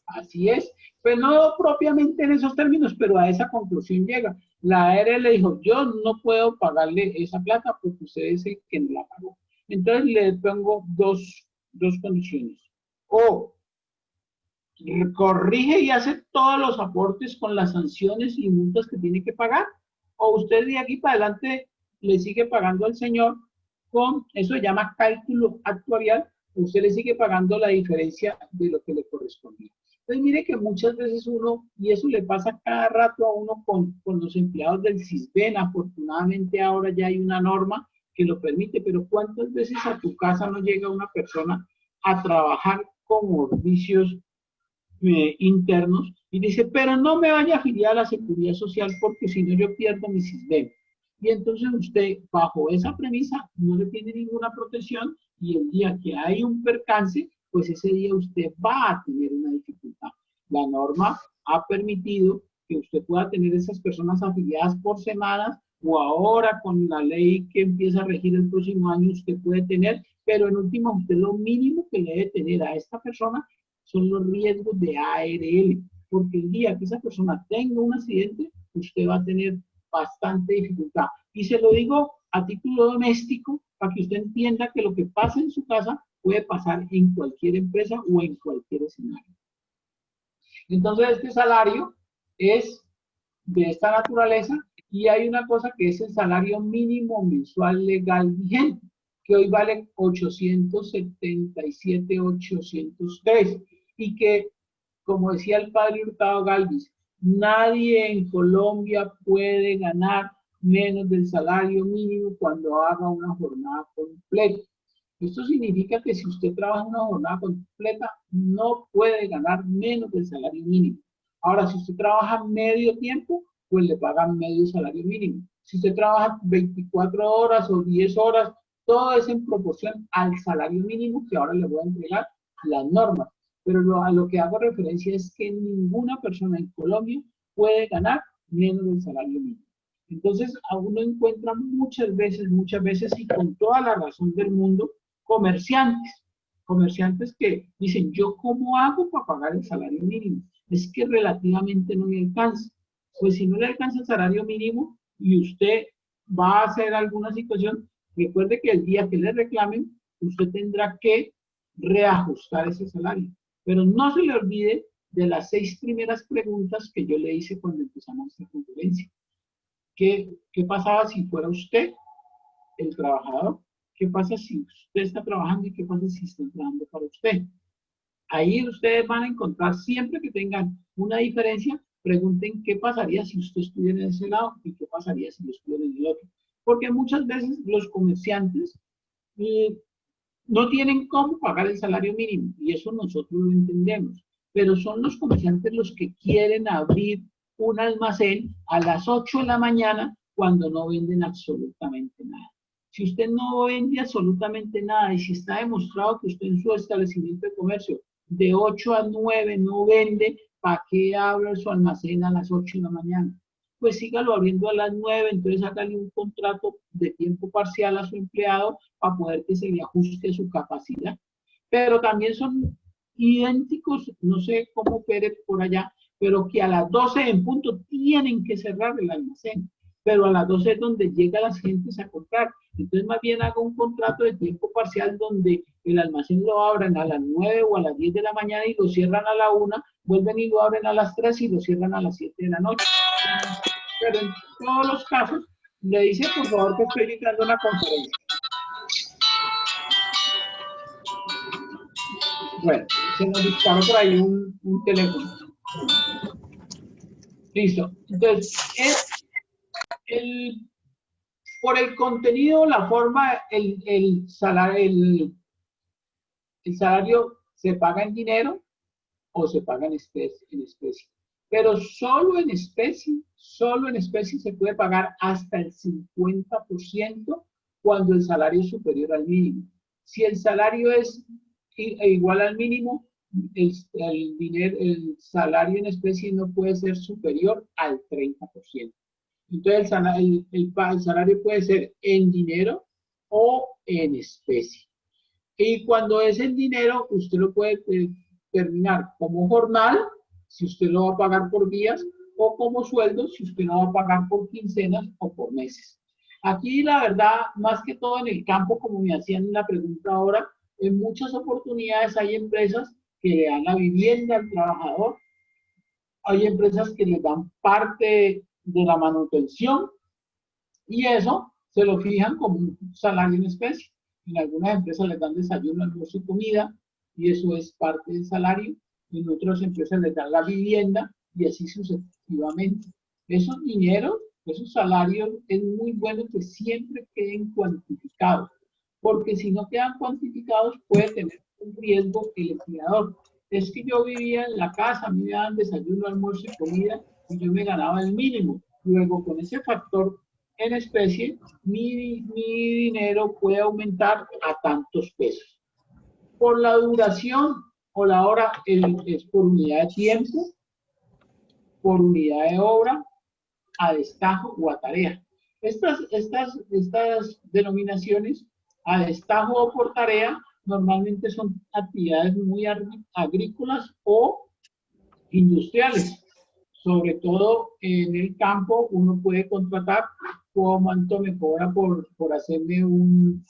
Así es. Pues no propiamente en esos términos, pero a esa conclusión llega. La ARL le dijo, yo no puedo pagarle esa plata porque usted es el que la pagó. Entonces le pongo dos condiciones. O corrige y hace todos los aportes con las sanciones y multas que tiene que pagar, o usted de aquí para adelante le sigue pagando al señor con, eso se llama cálculo actuarial, usted le sigue pagando la diferencia de lo que le correspondía. Entonces mire que muchas veces uno, y eso le pasa cada rato a uno con los empleados del CISBEN, afortunadamente ahora ya hay una norma que lo permite, pero ¿cuántas veces a tu casa no llega una persona a trabajar como servicios internos y dice, pero no me vaya a afiliar a la seguridad social porque si no yo pierdo mi CISBEN? Y entonces usted, bajo esa premisa, no le tiene ninguna protección y el día que hay un percance, pues ese día usted va a tener una dificultad. La norma ha permitido que usted pueda tener esas personas afiliadas por semanas o ahora con la ley que empieza a regir el próximo año usted puede tener, pero en último usted lo mínimo que le debe tener a esta persona son los riesgos de ARL, porque el día que esa persona tenga un accidente, usted va a tener bastante dificultad. Y se lo digo a título doméstico, para que usted entienda que lo que pasa en su casa puede pasar en cualquier empresa o en cualquier escenario. Entonces, este salario es de esta naturaleza y hay una cosa que es el salario mínimo mensual legal vigente, que hoy vale 877,803 y que, como decía el padre Hurtado Galvis, nadie en Colombia puede ganar menos del salario mínimo cuando haga una jornada completa. Esto significa que si usted trabaja una jornada completa, no puede ganar menos del salario mínimo. Ahora, si usted trabaja medio tiempo, pues le pagan medio salario mínimo. Si usted trabaja 24 horas o 10 horas, Todo es en proporción al salario mínimo que ahora le voy a entregar las normas. Pero a lo que hago referencia es que ninguna persona en Colombia puede ganar menos del salario mínimo. Entonces, a uno encuentra muchas veces y con toda la razón del mundo, comerciantes que dicen, ¿yo cómo hago para pagar el salario mínimo? Es que relativamente no me alcanza. Pues si no le alcanza el salario mínimo y usted va a hacer alguna situación, recuerde que el día que le reclamen, usted tendrá que reajustar ese salario. Pero no se le olvide de las 6 primeras preguntas que yo le hice cuando empezamos esta conferencia. ¿Qué pasaba si fuera usted el trabajador? ¿Qué pasa si usted está trabajando y qué pasa si está trabajando para usted? Ahí ustedes van a encontrar, siempre que tengan una diferencia, pregunten qué pasaría si usted estuviera en ese lado y qué pasaría si yo estuviera en el otro. Porque muchas veces los comerciantes no tienen cómo pagar el salario mínimo y eso nosotros lo entendemos. Pero son los comerciantes los que quieren abrir un almacén a las 8 de la mañana cuando no venden absolutamente nada. Si usted no vende absolutamente nada y si está demostrado que usted en su establecimiento de comercio de 8 a 9 no vende, ¿para qué abre su almacén a las 8 de la mañana? Pues sígalo abriendo a las 9, entonces hágale un contrato de tiempo parcial a su empleado para poder que se le ajuste su capacidad. Pero también son idénticos, no sé cómo opere por allá, pero que a las 12 en punto tienen que cerrar el almacén. Pero a las 12 es donde llega las gentes a comprar. Entonces, más bien haga un contrato de tiempo parcial donde el almacén lo abran a las 9 o a las 10 de la mañana y lo cierran a la 1, vuelven y lo abren a las 3 y lo cierran a las 7 de la noche. Pero en todos los casos, le dice, por favor, que estoy dictando una conferencia. Bueno, se nos disparó por ahí un teléfono. Listo. Entonces, por el contenido, la forma, el salario se paga en dinero o se paga en especie. Pero solo en especie se puede pagar hasta el 50% cuando el salario es superior al mínimo. Si el salario es igual al mínimo, el salario en especie no puede ser superior al 30%. Entonces el salario puede ser en dinero o en especie. Y cuando es en dinero, usted lo puede terminar como jornal, si usted lo va a pagar por días, o como sueldo, si usted lo va a pagar por quincenas o por meses. Aquí, la verdad, más que todo en el campo, como me hacían la pregunta ahora, en muchas oportunidades hay empresas que le dan la vivienda al trabajador, hay empresas que le dan parte de la manutención y eso se lo fijan como un salario en especie. En algunas empresas les dan desayuno, almuerzo y comida y eso es parte del salario. En otras empresas les dan la vivienda y así sucesivamente. Esos dineros, esos salarios, es muy bueno que siempre queden cuantificados, porque si no quedan cuantificados puede tener un riesgo el empleador. Es que yo vivía en la casa, a mí me daban desayuno, almuerzo y comida y yo me ganaba el mínimo. Luego, con ese factor en especie, mi dinero puede aumentar a tantos pesos. Por la duración o la hora es por unidad de tiempo, por unidad de obra, a destajo o a tarea. Estas denominaciones, a destajo o por tarea, normalmente son actividades muy agrícolas o industriales. Sobre todo en el campo, uno puede contratar cuánto me cobra por hacerme un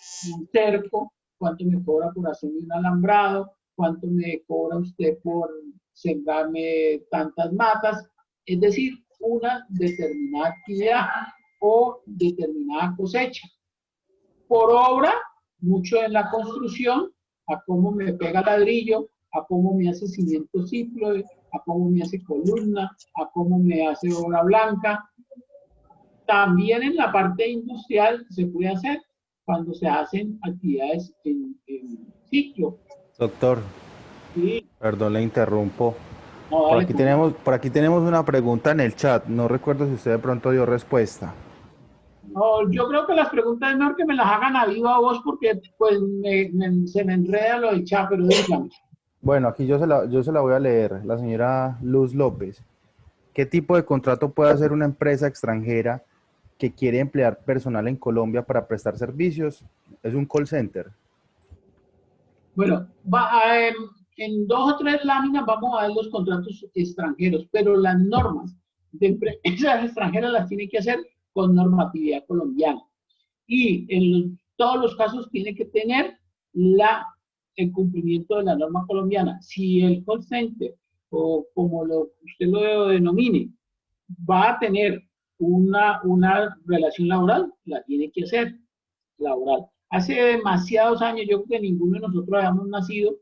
cerco, cuánto me cobra por hacerme un alambrado, cuánto me cobra usted por sembrarme tantas matas, es decir, una determinada actividad o determinada cosecha. Por obra, mucho en la construcción, a cómo me pega ladrillo, a cómo me hace cimiento cícloide, a cómo me hace columna, a cómo me hace obra blanca. También en la parte industrial se puede hacer cuando se hacen actividades en ciclo. Doctor, Sí. perdón, le interrumpo. No, Por aquí tenemos una pregunta en el chat. No recuerdo si usted de pronto dio respuesta. No, yo creo que las preguntas es mejor que me las hagan a viva voz porque pues se me enreda lo del chat, pero dígame. Bueno, aquí yo se la voy a leer. La señora Luz López. ¿Qué tipo de contrato puede hacer una empresa extranjera que quiere emplear personal en Colombia para prestar servicios? Es un call center. Bueno, en 2 o 3 láminas vamos a ver los contratos extranjeros, pero las normas de empresas extranjeras las tiene que hacer con normatividad colombiana. Y en todos los casos tiene que tener el cumplimiento de la norma colombiana. Si el call center, o como usted lo denomine, va a tener una relación laboral, la tiene que hacer laboral. Hace demasiados años, yo creo que ninguno de nosotros habíamos nacido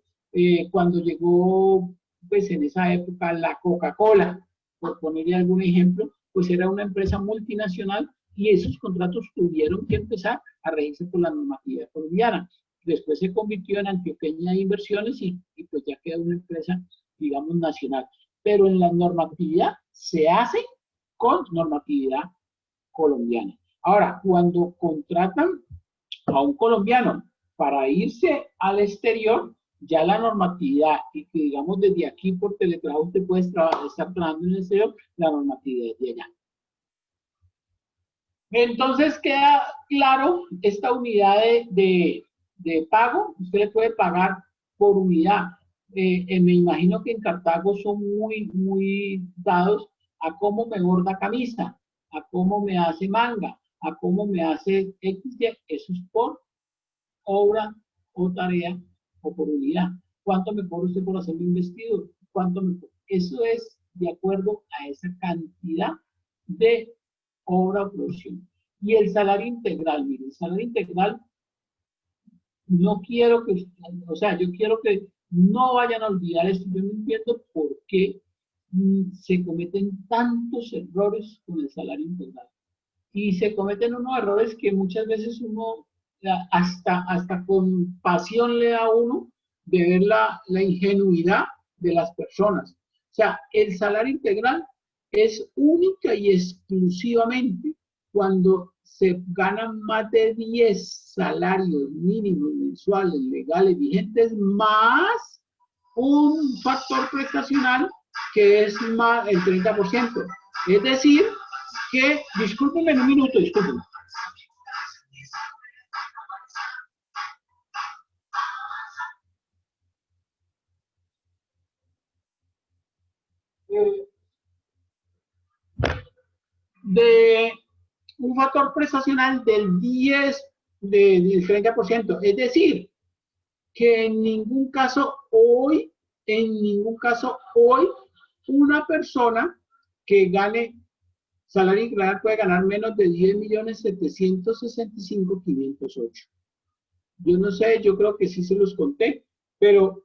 cuando llegó, pues en esa época, la Coca-Cola, por ponerle algún ejemplo, pues era una empresa multinacional y esos contratos tuvieron que empezar a regirse por la normatividad colombiana. Después se convirtió en Antioqueña de Inversiones y pues ya queda una empresa, digamos, nacional. Pero en la normatividad se hace con normatividad colombiana. Ahora, cuando contratan a un colombiano para irse al exterior, ya la normatividad, y que digamos desde aquí por teletrabajo usted puede estar trabajando en el exterior, la normatividad es de allá. Entonces queda claro esta unidad de pago, usted le puede pagar por unidad. Me imagino que en Cartago son muy dados a cómo me borda camisa, a cómo me hace manga, a cómo me hace XY, eso es por obra o tarea o por unidad. ¿Cuánto me cobra usted por hacerme un vestido? Eso es de acuerdo a esa cantidad de obra o producción. Y el salario integral, mire, el salario integral, no quiero que, o sea, yo quiero que no vayan a olvidar esto. Yo no entiendo por qué se cometen tantos errores con el salario integral. Y se cometen unos errores que muchas veces uno hasta con pasión le da a uno de ver la ingenuidad de las personas. O sea, el salario integral es única y exclusivamente cuando se ganan más de 10 salarios mínimos mensuales legales vigentes más un factor prestacional que es más el 30%. Es decir, que, discúlpenme un minuto, discúlpenme. De un factor prestacional del 30%. Es decir, que en ningún caso hoy, una persona que gane salario integral puede ganar menos de 10.765.508. Yo no sé, yo creo que sí se los conté, pero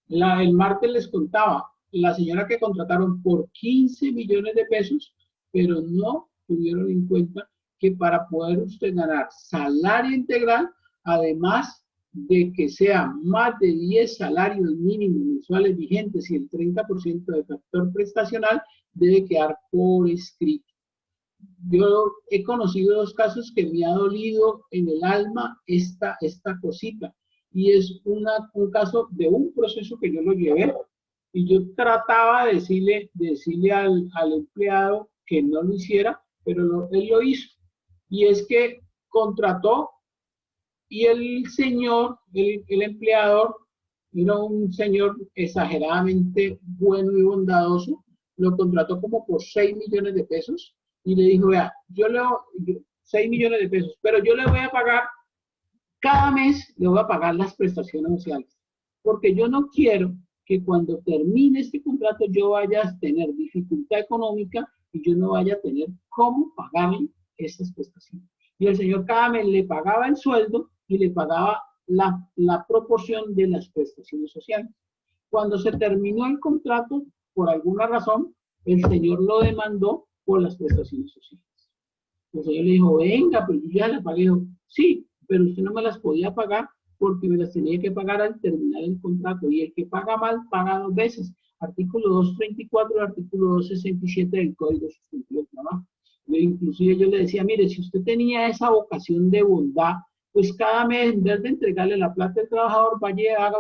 el martes les contaba, la señora que contrataron por 15 millones de pesos, pero no tuvieron en cuenta que para poder usted ganar salario integral, además de que sea más de 10 salarios mínimos mensuales vigentes y el 30% de factor prestacional, debe quedar por escrito. Yo he conocido 2 casos que me ha dolido en el alma esta cosita. Y es un caso de un proceso que yo lo llevé y yo trataba de decirle al empleado que no lo hiciera, pero él lo hizo. Y es que contrató y el señor, el empleador, era un señor exageradamente bueno y bondadoso, lo contrató como por 6 millones de pesos y le dijo, vea, 6 millones de pesos, pero yo le voy a pagar, cada mes le voy a pagar las prestaciones sociales, porque yo no quiero que cuando termine este contrato yo vaya a tener dificultad económica y yo no vaya a tener cómo pagarle estas prestaciones. Y el señor cada mes le pagaba el sueldo y le pagaba la proporción de las prestaciones sociales. Cuando se terminó el contrato, por alguna razón, el señor lo demandó por las prestaciones sociales. El señor le dijo, venga, pero yo ya le pagué. Dijo, sí, pero usted no me las podía pagar porque me las tenía que pagar al terminar el contrato. Y el que paga mal, paga 2 veces. Artículo 234 y artículo 267 del Código Sustantivo del Trabajo. Inclusive yo le decía, mire, si usted tenía esa vocación de bondad, pues cada mes, en vez de entregarle la plata al trabajador, vaya, haga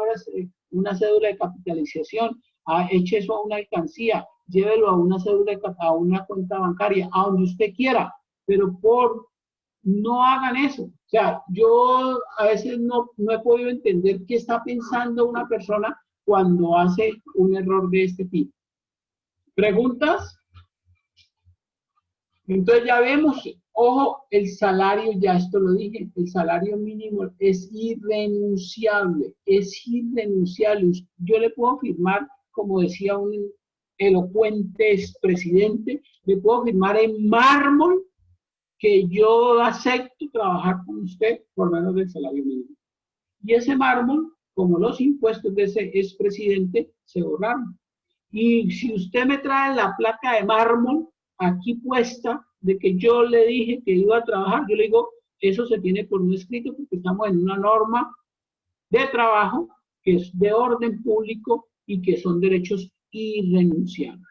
una cédula de capitalización, eche eso a una alcancía, llévelo a una cédula, a una cuenta bancaria, a donde usted quiera, pero no hagan eso. O sea, yo a veces no he podido entender qué está pensando una persona cuando hace un error de este tipo. ¿Preguntas? Entonces ya vemos, ojo, el salario, ya esto lo dije, el salario mínimo es irrenunciable, Yo le puedo firmar, como decía un elocuente expresidente, le puedo firmar en mármol que yo acepto trabajar con usted por menos del salario mínimo. Y ese mármol, como los impuestos de ese expresidente, se borraron. Y si usted me trae la placa de mármol aquí puesta de que yo le dije que iba a trabajar, yo le digo, eso se tiene por no escrito porque estamos en una norma de trabajo que es de orden público y que son derechos irrenunciables.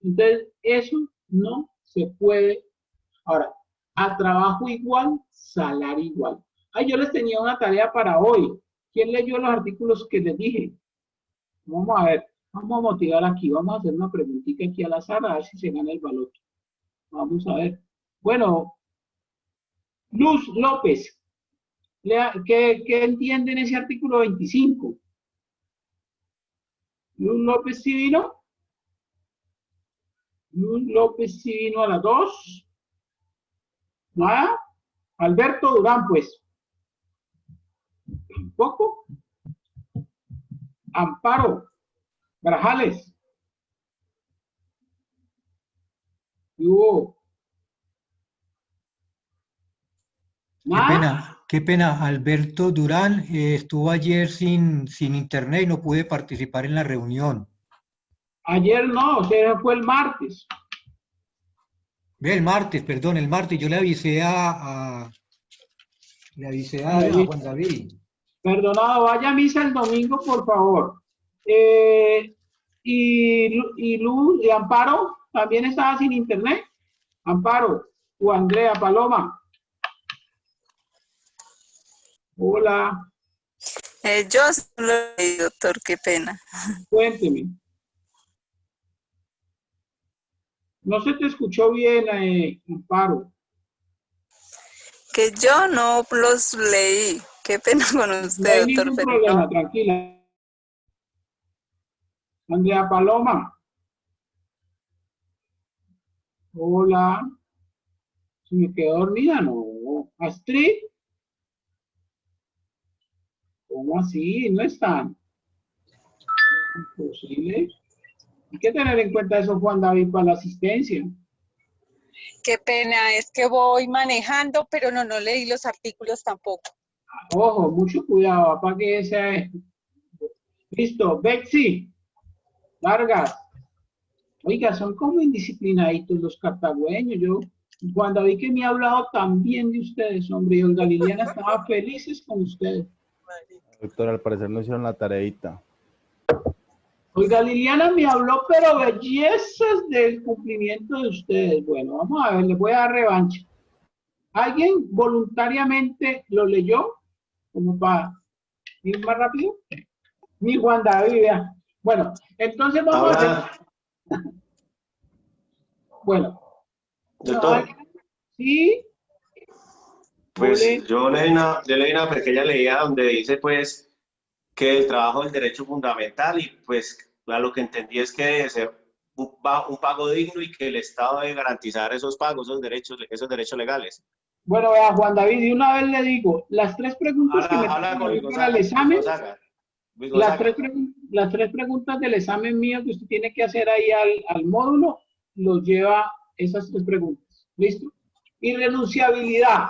Entonces, eso no se puede. Ahora, a trabajo igual, salario igual. Yo les tenía una tarea para hoy. ¿Quién leyó los artículos que les dije? Vamos a ver, vamos a motivar aquí, vamos a hacer una preguntita aquí al azar a ver si se gana el valor. Vamos a ver. Bueno, Luz López, ¿qué entiende en ese artículo 25? Luz López sí vino. Luz López sí vino a las 2. Nada. Alberto Durán, pues. Tampoco. Amparo Grajales. Qué pena. Alberto Durán estuvo ayer sin internet y no pude participar en la reunión. Ayer no, o sea, fue el martes. El martes, perdón, el martes. Yo le avisé a Juan David. Perdonado, vaya a misa el domingo, por favor. Y Luz y Amparo también estaba sin internet. Amparo o Andrea Paloma. Hola. Yo solo leí, doctor, qué pena. Cuénteme. No se te escuchó bien, Amparo. Que yo no los leí. Qué pena con usted, no hay doctor. Ningún problema, no. Tranquila. Andrea Paloma. Hola. ¿Se me quedó dormida? No. Astrid. ¿Cómo así? ¿No están? Imposible. Hay que tener en cuenta eso, Juan David, para la asistencia. Qué pena, es que voy manejando, pero no leí los artículos tampoco. Ojo, mucho cuidado, apague ese. Listo, Betsy. Vargas. Oiga, son como indisciplinaditos los cartagüeños. Juan David que me ha hablado también de ustedes, hombre, y Olga Liliana estaba felices con ustedes. Doctor, al parecer no hicieron la tareita. Olga Liliana me habló, pero bellezas del cumplimiento de ustedes. Bueno, vamos a ver, les voy a dar revancha. ¿Alguien voluntariamente lo leyó? Como para ir más rápido. Ni Juan David, vea. Bueno, entonces vamos a hacer. Bueno. Doctor. ¿Sí? Pues yo leí una pequeña leída donde dice pues que el trabajo es el derecho fundamental y pues a lo que entendí es que debe ser un pago digno y que el Estado debe garantizar esos pagos, esos derechos legales. Bueno, vea, Juan David, de una vez le digo, las tres preguntas que me tocan al examen, las tres preguntas del examen mío que usted tiene que hacer ahí al módulo, los lleva esas tres preguntas. ¿Listo? Irrenunciabilidad.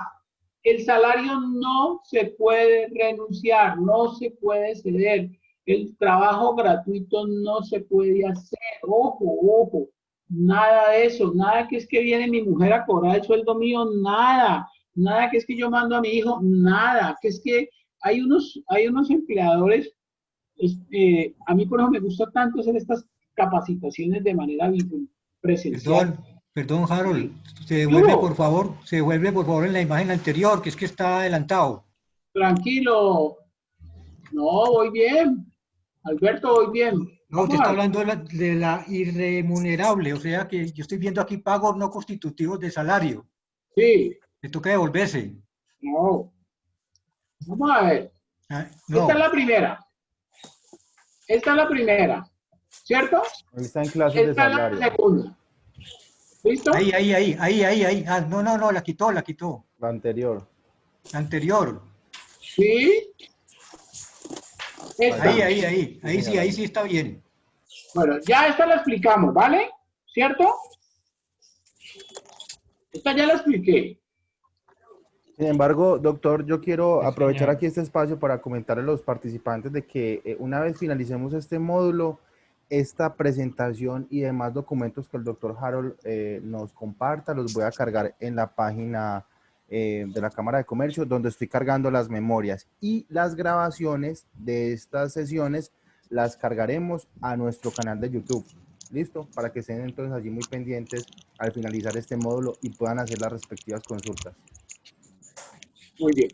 El salario no se puede renunciar, no se puede ceder. El trabajo gratuito no se puede hacer. Ojo, nada de eso. Nada que es que viene mi mujer a cobrar el sueldo mío, nada. Nada que es que yo mando a mi hijo, nada. Que es que hay unos empleadores, a mí por eso me gusta tanto hacer estas capacitaciones de manera presencial. Perdón, Perdón, Harold, ¿Qué hubo? se devuelve por favor en la imagen anterior, que es que está adelantado. Tranquilo. No, voy bien. Alberto, voy bien. No, usted Vamos está a ver. hablando de la irremunerable, o sea que yo estoy viendo aquí pagos no constitutivos de salario. Sí, Le toca devolverse. no. Vamos a ver. Ah, Esta es no, la primera. Esta es la primera. ¿Cierto? Ahí está en clases de Esta es la salario, segunda. ¿Listo? ahí. Ah, no, la quitó. la anterior. La anterior. Sí. Esta. Ahí sí está bien. Bueno, ya esta la explicamos, ¿vale? ¿Cierto? Esta ya la expliqué. Sin embargo, doctor, yo quiero Sí, aprovechar señor. aquí este espacio para comentar a los participantes de que una vez finalicemos este módulo, esta presentación y demás documentos que el doctor Harold nos comparta, los voy a cargar en la página de la Cámara de Comercio, donde estoy cargando las memorias, y las grabaciones de estas sesiones las cargaremos a nuestro canal de YouTube. ¿Listo? Para que estén entonces allí muy pendientes al finalizar este módulo y puedan hacer las respectivas consultas. Muy bien.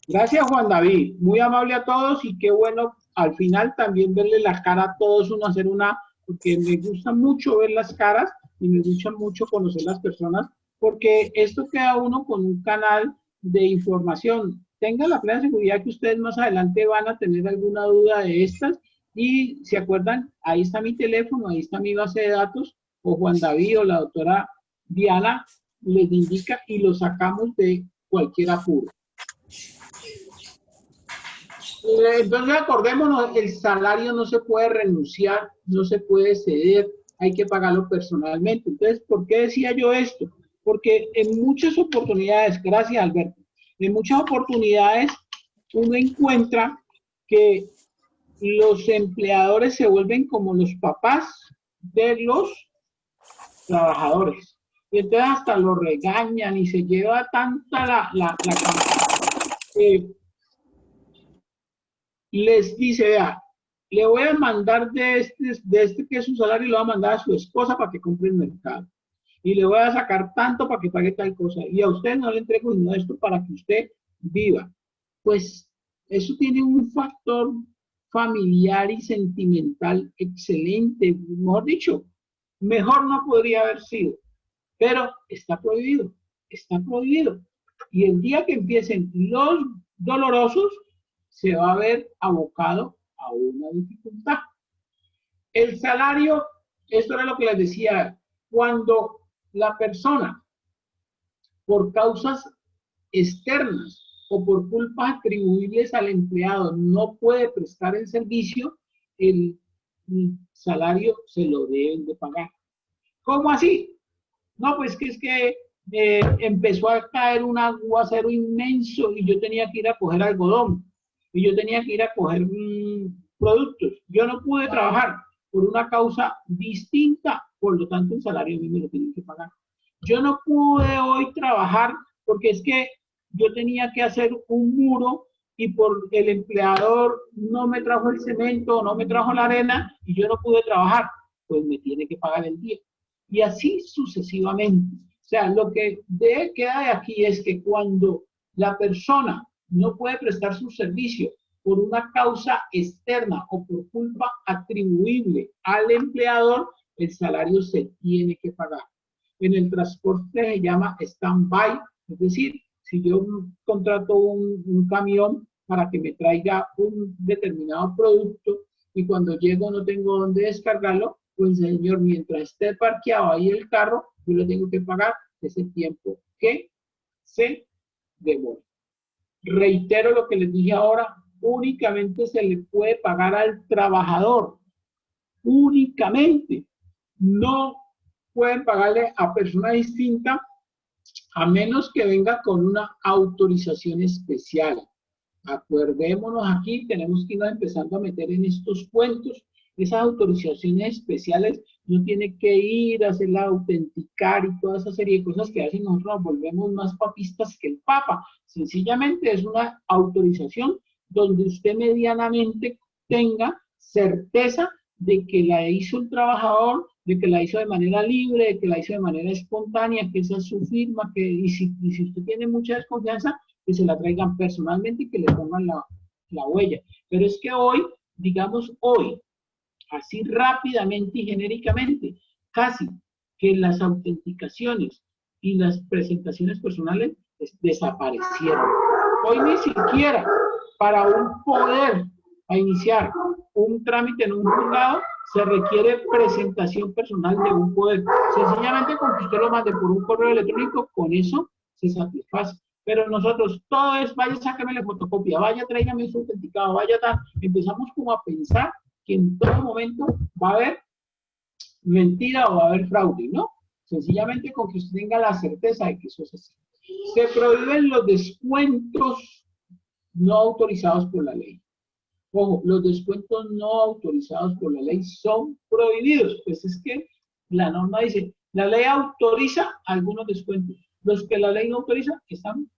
Gracias, Juan David. Muy amable a todos y qué bueno al final también verle la cara a todos, uno hacer una, porque me gusta mucho ver las caras y me gusta mucho conocer las personas, porque esto queda uno con un canal de información. Tenga la plena seguridad que ustedes más adelante van a tener alguna duda de estas y se acuerdan, ahí está mi teléfono, ahí está mi base de datos, o Juan David o la doctora Diana les indica y lo sacamos de cualquier apuro. Entonces acordémonos, el salario no se puede renunciar, no se puede ceder, hay que pagarlo personalmente. Entonces, ¿por qué decía yo esto? Porque en muchas oportunidades, gracias Alberto, en muchas oportunidades uno encuentra que los empleadores se vuelven como los papás de los trabajadores. Y entonces hasta lo regañan y se lleva tanta la les dice, vea, le voy a mandar de este que es su salario, le voy a mandar a su esposa para que compre el mercado. Y le voy a sacar tanto para que pague tal cosa. Y a usted no le entrego sino esto para que usted viva. Pues eso tiene un factor familiar y sentimental excelente. Mejor dicho, mejor no podría haber sido. Pero está prohibido. Está prohibido. Y el día que empiecen los dolorosos, se va a ver abocado a una dificultad. El salario, esto era lo que les decía, cuando la persona, por causas externas o por culpas atribuibles al empleado, no puede prestar el servicio, el salario se lo deben de pagar. ¿Cómo así? No, pues que es que empezó a caer un aguacero inmenso y yo tenía que ir a coger algodón y yo tenía que ir a coger productos. Yo no pude trabajar por una causa distinta, por lo tanto el salario a mí me lo tienen que pagar. Yo no pude hoy trabajar porque es que yo tenía que hacer un muro y por el empleador no me trajo el cemento, no me trajo la arena y yo no pude trabajar, pues me tiene que pagar el día. Y así sucesivamente. O sea, lo que queda de aquí es que cuando la persona no puede prestar su servicio por una causa externa o por culpa atribuible al empleador, el salario se tiene que pagar. En el transporte se llama stand-by, es decir, si yo contrato un camión para que me traiga un determinado producto y cuando llego no tengo dónde descargarlo, pues señor, mientras esté parqueado ahí el carro, yo le tengo que pagar ese tiempo que se demora. Reitero lo que les dije ahora, únicamente se le puede pagar al trabajador, únicamente. No pueden pagarle a persona distinta a menos que venga con una autorización especial. Acordémonos aquí, tenemos que ir empezando a meter en estos cuentos. Esas autorizaciones especiales no tiene que ir a hacerla autenticar y toda esa serie de cosas que hacen nosotros nos volvemos más papistas que el Papa. Sencillamente es una autorización donde usted medianamente tenga certeza de que la hizo un trabajador, de que la hizo de manera libre, de que la hizo de manera espontánea, que esa es su firma, y si usted tiene mucha desconfianza, que se la traigan personalmente y que le pongan la huella. Pero es que hoy, digamos hoy, así rápidamente y genéricamente, casi que las autenticaciones y las presentaciones personales desaparecieron. Hoy ni siquiera para un poder a iniciar un trámite en un juzgado se requiere presentación personal de un poder. Sencillamente con que usted lo mande por un correo electrónico, con eso se satisface. Pero nosotros, todo es, vaya, sáqueme la fotocopia, vaya, tráigame su autenticado, vaya, tal. Empezamos como a pensar que en todo momento va a haber mentira o va a haber fraude, ¿no? Sencillamente con que usted tenga la certeza de que eso es así. Se prohíben los descuentos no autorizados por la ley. Ojo, los descuentos no autorizados por la ley son prohibidos. Pues es que la norma dice, la ley autoriza algunos descuentos. Los que la ley no autoriza,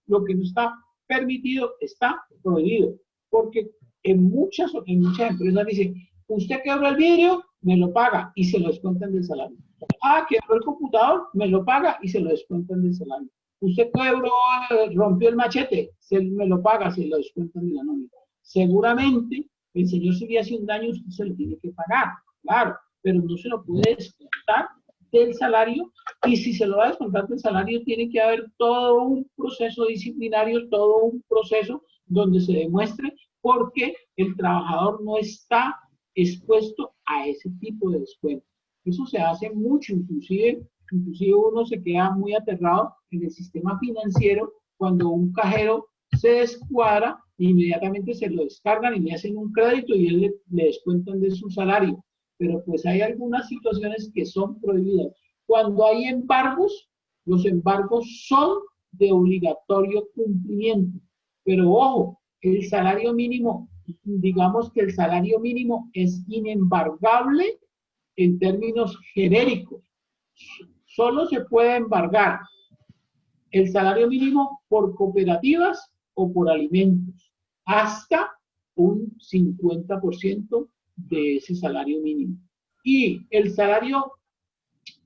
lo que no está permitido está prohibido. Porque en muchas empresas dicen, usted quebró el vidrio, me lo paga y se lo descuentan del salario. Ah, quebró el computador, me lo paga y se lo descuentan del salario. Usted quebró, rompió el machete, me lo paga, se lo descuentan de la nómina. Seguramente el señor si le hace un daño, usted se lo tiene que pagar, claro, pero no se lo puede descontar del salario, y si se lo va a descontar del salario, tiene que haber todo un proceso disciplinario, todo un proceso donde se demuestre por qué el trabajador no está expuesto a ese tipo de descuento. Eso se hace mucho, inclusive uno se queda muy aterrado en el sistema financiero cuando un cajero se descuadra, inmediatamente se lo descargan y le hacen un crédito y él le descuentan de su salario. Pero pues hay algunas situaciones que son prohibidas. Cuando hay embargos, los embargos son de obligatorio cumplimiento. Pero ojo, el salario mínimo, digamos que el salario mínimo es inembargable en términos genéricos. Solo se puede embargar el salario mínimo por cooperativas o por alimentos, hasta un 50% de ese salario mínimo. Y el salario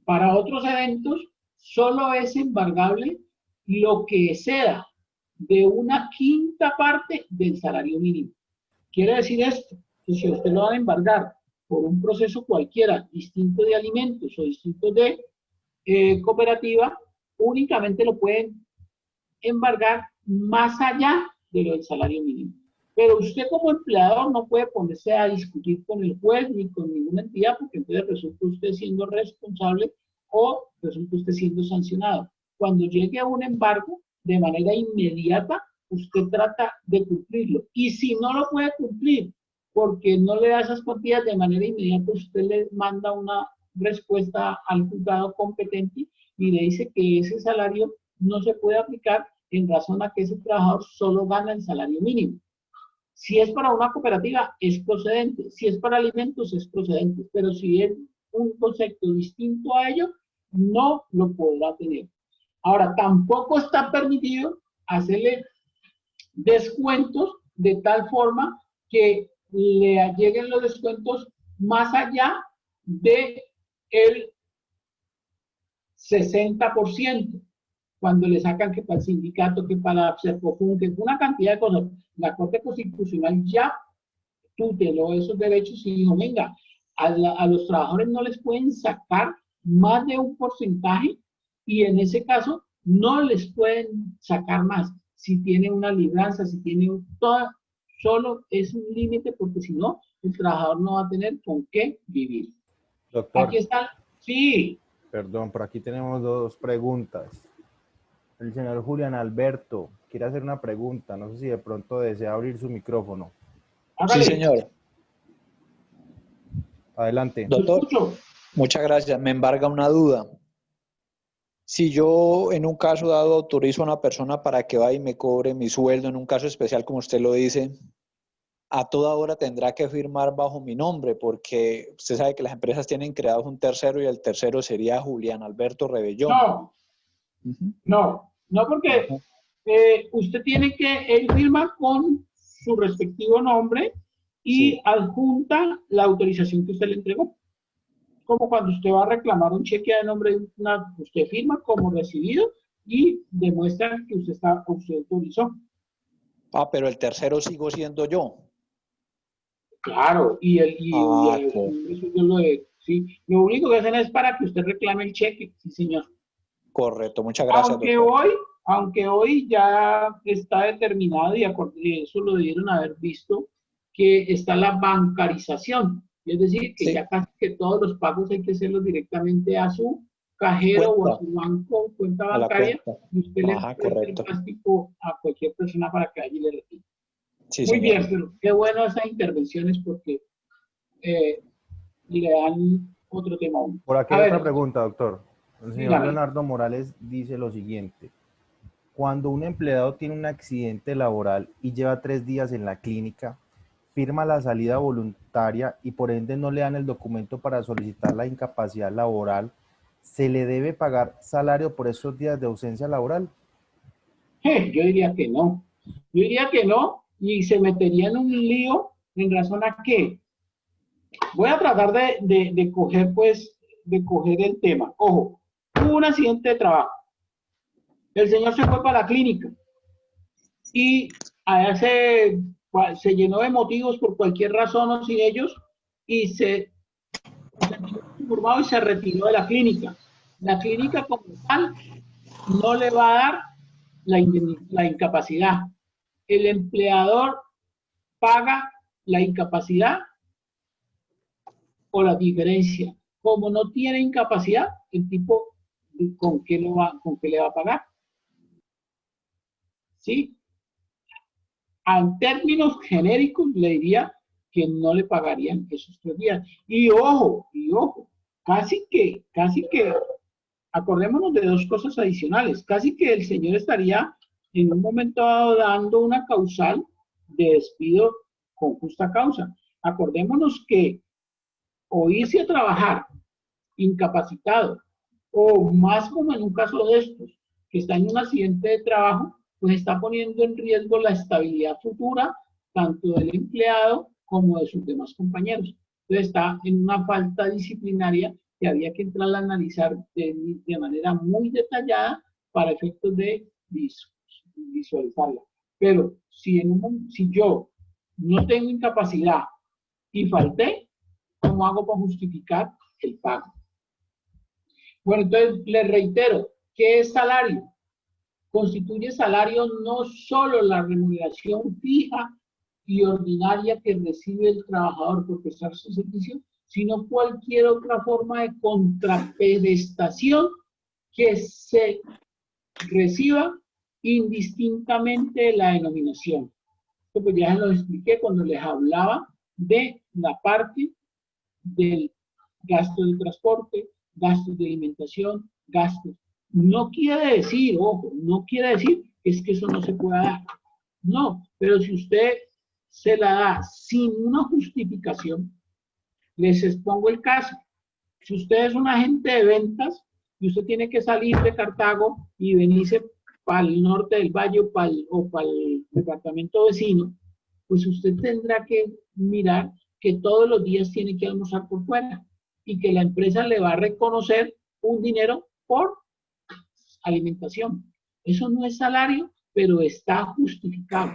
para otros eventos solo es embargable lo que exceda de 1/5 parte del salario mínimo. Quiere decir esto, que si usted lo van a embargar por un proceso cualquiera, distinto de alimentos o distinto de cooperativa, únicamente lo pueden embargar más allá de lo del salario mínimo. Pero usted como empleador no puede ponerse a discutir con el juez ni con ninguna entidad, porque entonces resulta usted siendo responsable o resulta usted siendo sancionado. Cuando llegue a un embargo, de manera inmediata, usted trata de cumplirlo. Y si no lo puede cumplir, porque no le da esas cuantías de manera inmediata, usted le manda una respuesta al juzgado competente y le dice que ese salario no se puede aplicar en razón a que ese trabajador solo gana el salario mínimo. Si es para una cooperativa, es procedente. Si es para alimentos, es procedente. Pero si es un concepto distinto a ello, no lo podrá tener. Ahora, tampoco está permitido hacerle descuentos de tal forma que le lleguen los descuentos más allá del 60%. Cuando le sacan que para el sindicato, que para la Sercofun, que una cantidad de cosas. La Corte Constitucional ya tuteló esos derechos y dijo, venga, a los trabajadores no les pueden sacar más de un porcentaje y en ese caso no les pueden sacar más. Si tiene una libranza, si tiene toda, solo es un límite porque si no, el trabajador no va a tener con qué vivir. Doctor. Aquí está, sí. Perdón, por aquí tenemos dos preguntas. El señor Julián Alberto quiere hacer una pregunta. No sé si de pronto desea abrir su micrófono. Sí, señor. Adelante. Doctor, muchas gracias. Me embarga una duda. Si yo en un caso dado autorizo a una persona para que vaya y me cobre mi sueldo, en un caso especial como usted lo dice, a toda hora tendrá que firmar bajo mi nombre, porque usted sabe que las empresas tienen creados un tercero y el tercero sería Julián Alberto Rebellón. No, porque usted tiene que, él firma con su respectivo nombre y Sí. adjunta la autorización que usted le entregó. Como cuando usted va a reclamar un cheque a nombre de una, usted firma como recibido y demuestra que usted autorizó. Ah, pero el tercero sigo siendo yo. Claro, Ah, eso yo sí. Lo único que hacen es para que usted reclame el cheque, sí señor. correcto. Muchas gracias, doctor. Aunque hoy ya está determinado y eso lo debieron haber visto, que está la bancarización. Es decir, que Sí. ya casi que todos los pagos hay que hacerlos directamente a su cajero o a su banco, cuenta A la bancaria, cuenta. y usted le Ajá, presta el correcto. plástico a cualquier persona para que allí le retire. Sí, Muy señor. bien, pero qué bueno esas intervenciones porque le dan otro tema. Por aquí A hay otra ver, pregunta, doctor. El señor dígame. Leonardo Morales dice lo siguiente. Cuando un empleado tiene un accidente laboral y lleva 3 días en la clínica, firma la salida voluntaria y por ende no le dan el documento para solicitar la incapacidad laboral, ¿se le debe pagar salario por esos días de ausencia laboral? Yo diría que no. Yo diría que no y se metería en un lío en razón a que voy a tratar de coger, pues, de coger el tema. Ojo, hubo un accidente de trabajo. El señor se fue para la clínica y allá se llenó de motivos por cualquier razón o sin ellos y se informado y se retiró de la clínica. La clínica como tal no le va a dar la incapacidad. El empleador paga la incapacidad o la diferencia. Como no tiene incapacidad, el tipo, ¿con qué le va a pagar? ¿Sí? En términos genéricos, le diría que no le pagarían esos 3 días. Y ojo, casi que, acordémonos de 2 cosas adicionales. Casi que el señor estaría en un momento dado dando una causal de despido con justa causa. Acordémonos que o irse a trabajar incapacitado o más como en un caso de estos, que está en un accidente de trabajo, pues está poniendo en riesgo la estabilidad futura tanto del empleado como de sus demás compañeros. Entonces está en una falta disciplinaria que había que entrar a analizar de manera muy detallada para efectos de visualizarla. Pero si yo no tengo incapacidad y falté, ¿cómo hago para justificar el pago? Bueno, entonces le reitero, ¿qué es salario? Constituye salario no solo la remuneración fija y ordinaria que recibe el trabajador por prestar su servicio, sino cualquier otra forma de contraprestación que se reciba indistintamente de la denominación. Esto pues ya se lo expliqué cuando les hablaba de la parte del gasto de transporte, gastos de alimentación, gastos. No quiere decir, ojo, no quiere decir que es que eso no se pueda dar. No, pero si usted se la da sin una justificación, les expongo el caso. Si usted es un agente de ventas y usted tiene que salir de Cartago y venirse para el norte del valle o para el departamento vecino, pues usted tendrá que mirar que todos los días tiene que almorzar por fuera y que la empresa le va a reconocer un dinero por alimentación. Eso no es salario, pero está justificado.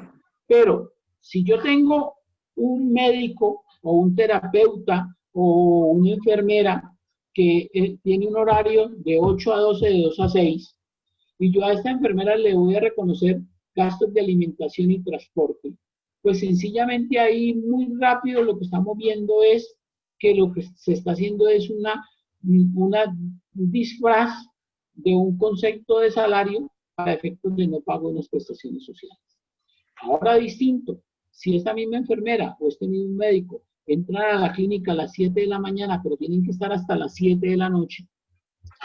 Pero si yo tengo un médico o un terapeuta o una enfermera que tiene un horario de 8 a 12, de 2 a 6, y yo a esta enfermera le voy a reconocer gastos de alimentación y transporte, pues sencillamente ahí muy rápido lo que estamos viendo es que lo que se está haciendo es un disfraz de un concepto de salario para efectos de no pago de las prestaciones sociales. Ahora distinto, si esta misma enfermera o este mismo médico entran a la clínica a las 7 de la mañana, pero tienen que estar hasta las 7 de la noche,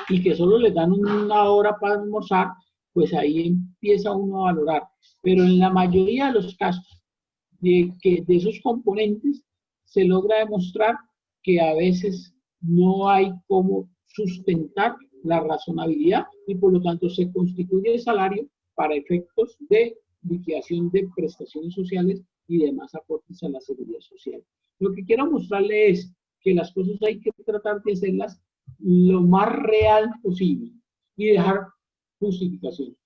y que solo les dan una hora para almorzar, pues ahí empieza uno a valorar. Pero en la mayoría de los casos de esos componentes se logra demostrar que a veces no hay cómo sustentar la razonabilidad y por lo tanto se constituye el salario para efectos de liquidación de prestaciones sociales y demás aportes a la seguridad social. Lo que quiero mostrarle es que las cosas hay que tratar de hacerlas lo más real posible y dejar justificación.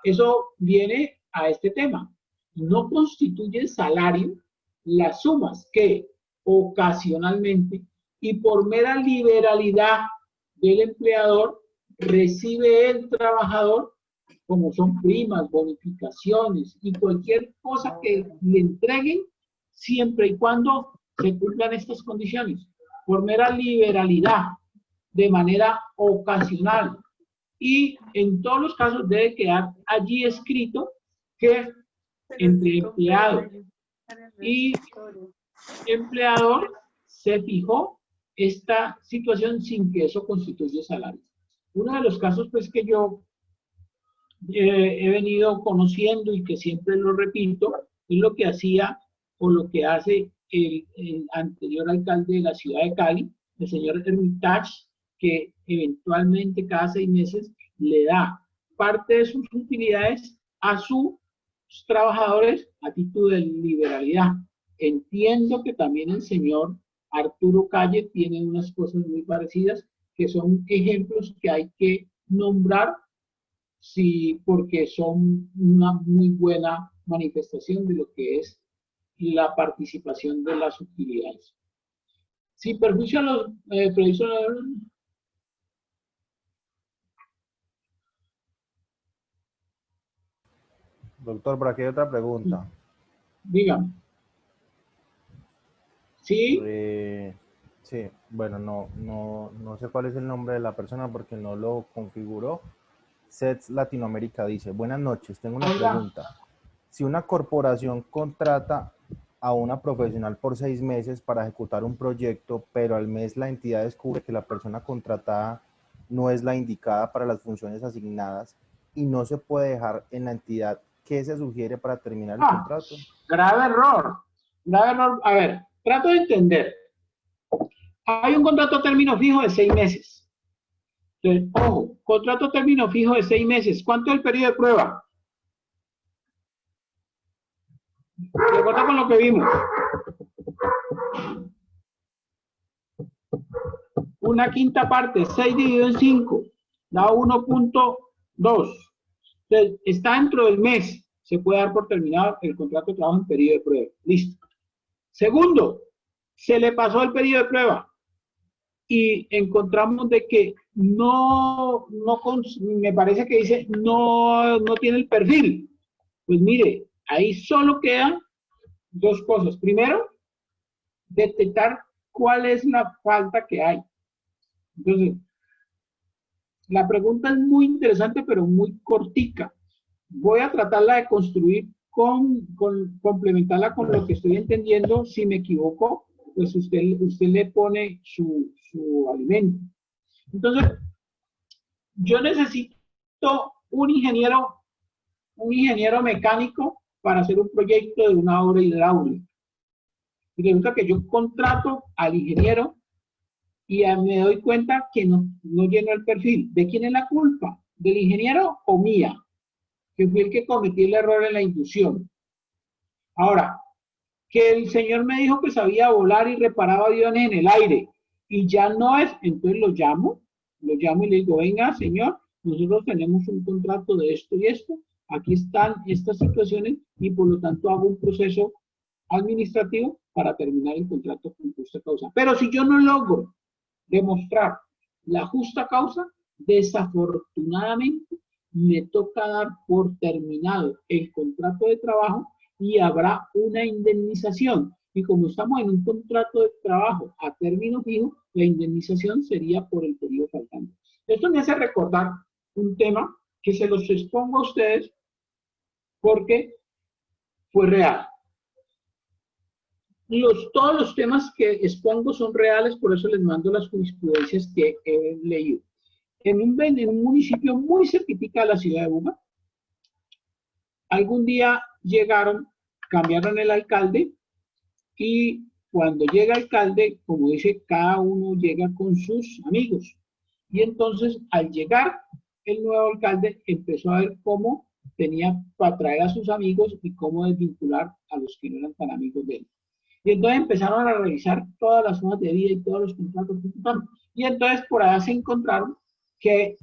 Eso viene a este tema. No constituye salario las sumas que ocasionalmente y por mera liberalidad del empleador recibe el trabajador, como son primas, bonificaciones y cualquier cosa que le entreguen, siempre y cuando se cumplan estas condiciones, por mera liberalidad, de manera ocasional. Y en todos los casos debe quedar allí escrito que entre empleado y empleador se fijó esta situación sin que eso constituya salario. Uno de los casos pues que yo he venido conociendo y que siempre lo repito, es lo que hacía o lo que hace el anterior alcalde de la ciudad de Cali, el señor Hermitage, que eventualmente cada 6 meses le da parte de sus utilidades a sus trabajadores a título de liberalidad. Entiendo que también el señor Arturo Calle tiene unas cosas muy parecidas, que son ejemplos que hay que nombrar, sí, porque son una muy buena manifestación de lo que es la participación de las utilidades. Si perjuicio a los previsos. Doctor, por aquí hay otra pregunta. Dígame. ¿Sí? Sí, bueno, no sé cuál es el nombre de la persona porque no lo configuró. Sets Latinoamérica dice, buenas noches, tengo una pregunta. Si una corporación contrata a una profesional por 6 meses para ejecutar un proyecto, pero al mes la entidad descubre que la persona contratada no es la indicada para las funciones asignadas y no se puede dejar en la entidad, ¿qué se sugiere para terminar el contrato? Grave error. Grave error. A ver, trato de entender. Hay un contrato a término fijo de 6 meses. Entonces, ojo, contrato a término fijo de 6 meses. ¿Cuánto es el periodo de prueba? De acuerdo con lo que vimos. Una quinta parte, 6 dividido en 5, da 1.2. Entonces, está dentro del mes. Se puede dar por terminado el contrato de trabajo en periodo de prueba. Listo. Segundo, se le pasó el periodo de prueba y encontramos de que me parece que dice no tiene el perfil. Pues mire, ahí solo quedan 2 cosas. Primero, detectar cuál es la falta que hay. Entonces, la pregunta es muy interesante, pero muy cortica. Voy a tratarla de construir, complementarla con lo que estoy entendiendo. Si me equivoco, pues usted le pone su alimento. Entonces, yo necesito un ingeniero mecánico para hacer un proyecto de una obra hidráulica. Y resulta que yo contrato al ingeniero y me doy cuenta que no lleno el perfil. ¿De quién es la culpa? ¿Del ingeniero o mía? Que fui el que cometí el error en la inducción. Ahora, que el señor me dijo que sabía volar y reparaba aviones en el aire y ya no es, entonces lo llamo y le digo, venga señor, nosotros tenemos un contrato de esto y esto, aquí están estas situaciones y por lo tanto hago un proceso administrativo para terminar el contrato con justa causa. Pero si yo no logro demostrar la justa causa, desafortunadamente me toca dar por terminado el contrato de trabajo y habrá una indemnización. Y como estamos en un contrato de trabajo a término fijo, la indemnización sería por el periodo faltante. Esto me hace recordar un tema que se los expongo a ustedes porque fue real. Todos los temas que expongo son reales, por eso les mando las jurisprudencias que he leído. En un municipio muy cerquita a la ciudad de Buga, algún día cambiaron el alcalde y cuando llega el alcalde, como dice, cada uno llega con sus amigos. Y entonces, al llegar el nuevo alcalde, empezó a ver cómo tenía para traer a sus amigos y cómo desvincular a los que no eran tan amigos de él. Y entonces empezaron a revisar todas las hojas de vida y todos los contratos. Y entonces por allá se encontraron que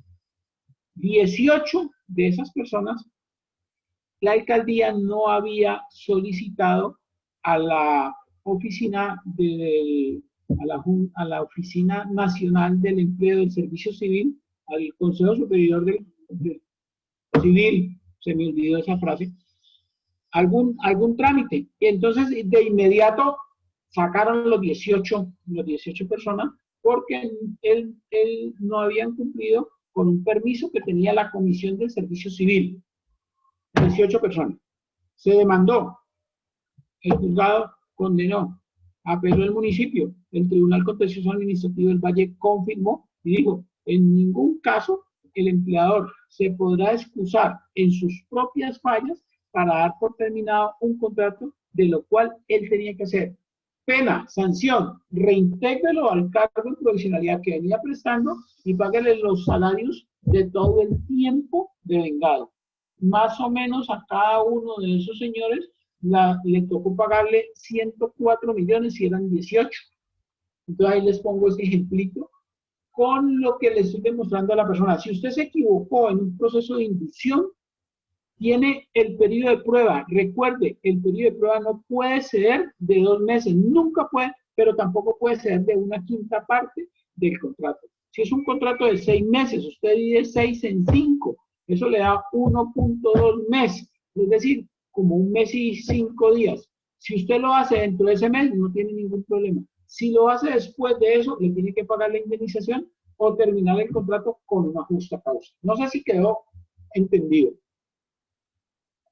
18 de esas personas, la alcaldía no había solicitado a la oficina a la Oficina Nacional del Empleo del Servicio Civil, al Consejo Superior del Civil, se me olvidó esa frase, algún trámite. Y entonces de inmediato sacaron los 18 personas porque él no habían cumplido con un permiso que tenía la Comisión del Servicio Civil. 18 personas. Se demandó. El juzgado condenó. Apeló el municipio. El Tribunal Contencioso Administrativo del Valle confirmó y dijo, en ningún caso el empleador se podrá excusar en sus propias fallas para dar por terminado un contrato de lo cual él tenía que hacer. Pena, sanción, reintégrelo al cargo de provisionalidad que venía prestando y páguele los salarios de todo el tiempo devengado. Más o menos a cada uno de esos señores le tocó pagarle 104 millones y eran 18. Entonces ahí les pongo ese ejemplito con lo que le estoy demostrando a la persona. Si usted se equivocó en un proceso de inducción, tiene el periodo de prueba. Recuerde, el periodo de prueba no puede ser de 2 meses, nunca puede, pero tampoco puede ser de 1/5 parte del contrato. Si es un contrato de 6 meses, usted divide 6 en 5, eso le da 1.2 meses, es decir, como 1 mes y 5 días. Si usted lo hace dentro de ese mes, no tiene ningún problema. Si lo hace después de eso, le tiene que pagar la indemnización o terminar el contrato con una justa causa. No sé si quedó entendido.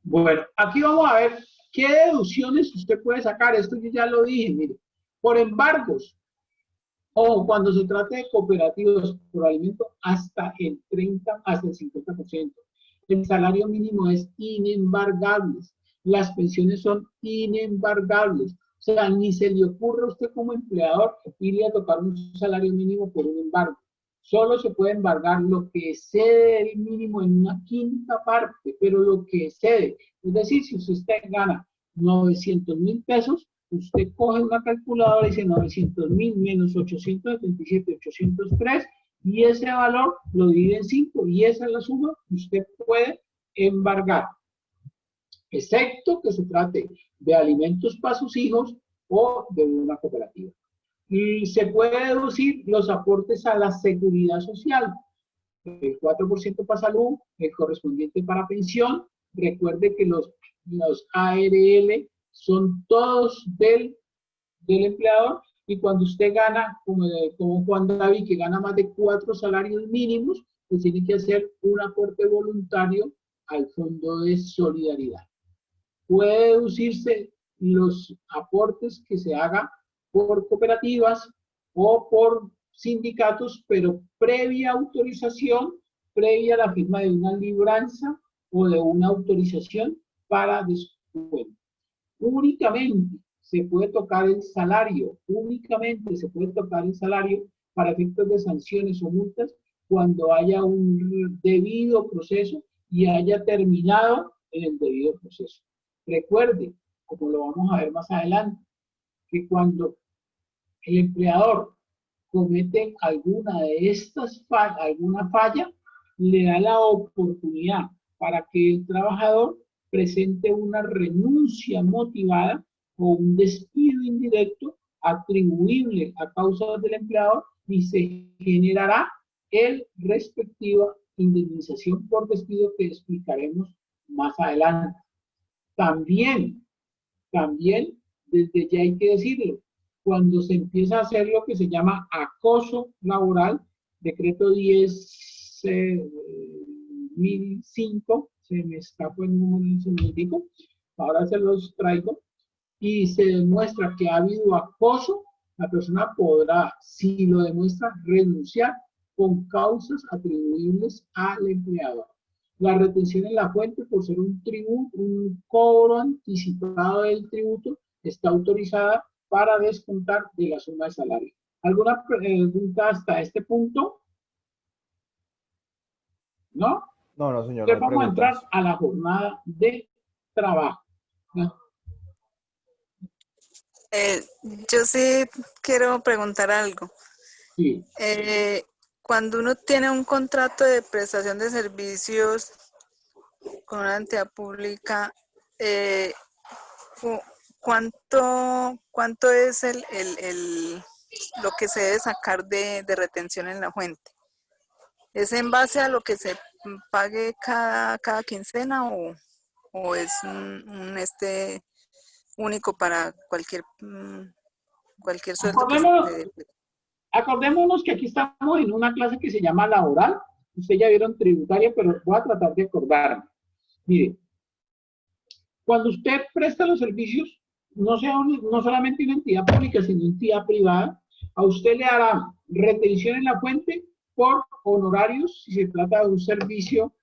Bueno, aquí vamos a ver qué deducciones usted puede sacar. Esto yo ya lo dije, mire. Por embargos, o cuando se trate de cooperativos por alimento, hasta el 50%. El salario mínimo es inembargable. Las pensiones son inembargables. O sea, ni se le ocurre a usted como empleador irle a tocar un salario mínimo por un embargo. Solo se puede embargar lo que excede el mínimo en 1/5 parte, pero lo que excede. Es decir, si usted gana 900,000 pesos, usted coge una calculadora y dice 900,000 menos 877, 803, y ese valor lo divide en 5, y esa es la suma que usted puede embargar. Excepto que se trate de alimentos para sus hijos o de una cooperativa. Y se puede deducir los aportes a la seguridad social. El 4% para salud, el correspondiente para pensión. Recuerde que los ARL son todos del empleador, y cuando usted gana, como Juan David, que gana más de 4 salarios mínimos, pues tiene que hacer un aporte voluntario al Fondo de Solidaridad. Puede deducirse los aportes que se haga por cooperativas o por sindicatos, pero previa autorización, previa a la firma de una libranza o de una autorización para descuento. Únicamente se puede tocar el salario, únicamente se puede tocar el salario para efectos de sanciones o multas cuando haya un debido proceso y haya terminado en el debido proceso. Recuerde, como lo vamos a ver más adelante, que cuando el empleador comete alguna de estas alguna falla, le da la oportunidad para que el trabajador presente una renuncia motivada o un despido indirecto atribuible a causa del empleador, y se generará el respectiva indemnización por despido que explicaremos más adelante. También, desde ya hay que decirlo, cuando se empieza a hacer lo que se llama acoso laboral, decreto 10.005, se me escapó el número en su momentico, ahora se los traigo, y se demuestra que ha habido acoso, la persona podrá, si lo demuestra, renunciar con causas atribuibles al empleador. La retención en la fuente, por ser un tributo, un cobro anticipado del tributo, está autorizada para descontar de la suma de salario. ¿Alguna pregunta hasta este punto? ¿No? No, no, señor, no Entonces hay vamos a entrar preguntas. a la jornada de trabajo. ¿No? Yo sí quiero preguntar algo. Sí. Cuando uno tiene un contrato de prestación de servicios con una entidad pública, ¿cuánto es lo que se debe sacar de retención en la fuente? ¿Es en base a lo que se pague cada quincena o es un único para cualquier sueldo que se... Acordémonos que aquí estamos en una clase que se llama laboral. Ustedes ya vieron tributaria, pero voy a tratar de acordarme. Mire, cuando usted presta los servicios, no solamente una entidad pública, sino una entidad privada, a usted le harán retención en la fuente por honorarios, si se trata de un servicio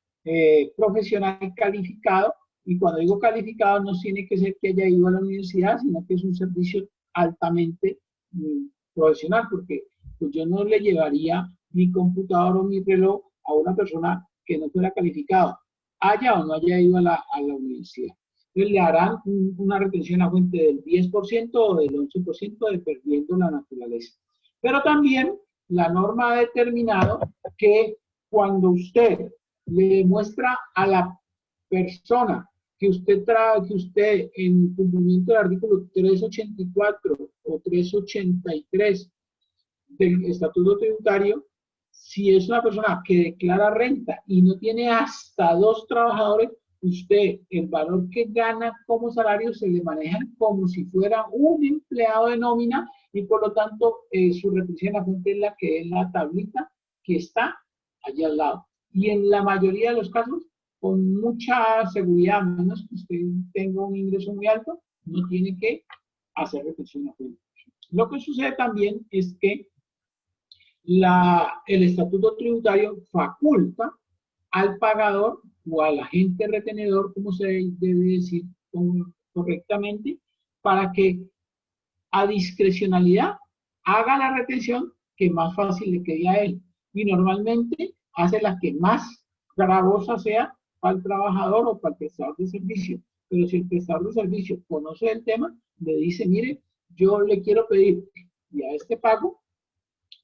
profesional calificado. Y cuando digo calificado, no tiene que ser que haya ido a la universidad, sino que es un servicio altamente profesional, porque pues yo no le llevaría mi computador o mi reloj a una persona que no fuera calificado, haya o no haya ido a la universidad. Entonces le harán una retención a fuente del 10% o del 11% dependiendo la naturaleza. Pero también la norma ha determinado que cuando usted le muestra a la persona que usted en cumplimiento del artículo 384 o 383 del Estatuto Tributario, si es una persona que declara renta y no tiene hasta 2 trabajadores, usted el valor que gana como salario se le maneja como si fuera un empleado de nómina y por lo tanto su retención a la fuente es la que es la tablita que está allá al lado. Y en la mayoría de los casos, con mucha seguridad, a menos que usted tenga un ingreso muy alto, no tiene que hacer retención a la fuente. Lo que sucede también es que el estatuto tributario faculta al pagador o al agente retenedor, como se debe decir correctamente, para que a discrecionalidad haga la retención que más fácil le quede a él. Y normalmente hace la que más gravosa sea para el trabajador o para el prestador de servicio. Pero si el prestador de servicio conoce el tema, le dice, mire, yo le quiero pedir y a este pago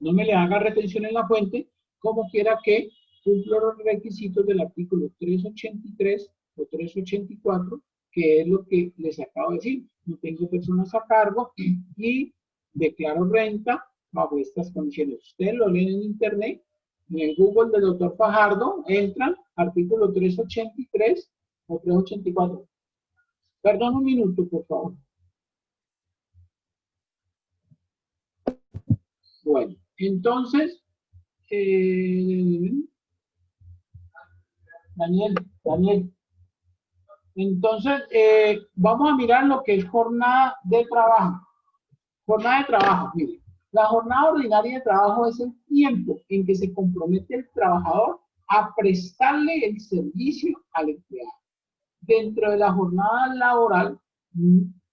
no me le haga retención en la fuente, como quiera que cumpla los requisitos del artículo 383 o 384, que es lo que les acabo de decir. No tengo personas a cargo y declaro renta bajo estas condiciones. Ustedes lo leen en internet, en el Google del doctor Fajardo, entran, artículo 383 o 384. Perdón un minuto, por favor. Bueno, entonces, Daniel. Entonces, vamos a mirar lo que es jornada de trabajo. Jornada de trabajo, mire. La jornada ordinaria de trabajo es el tiempo en que se compromete el trabajador a prestarle el servicio al empleado. Dentro de la jornada laboral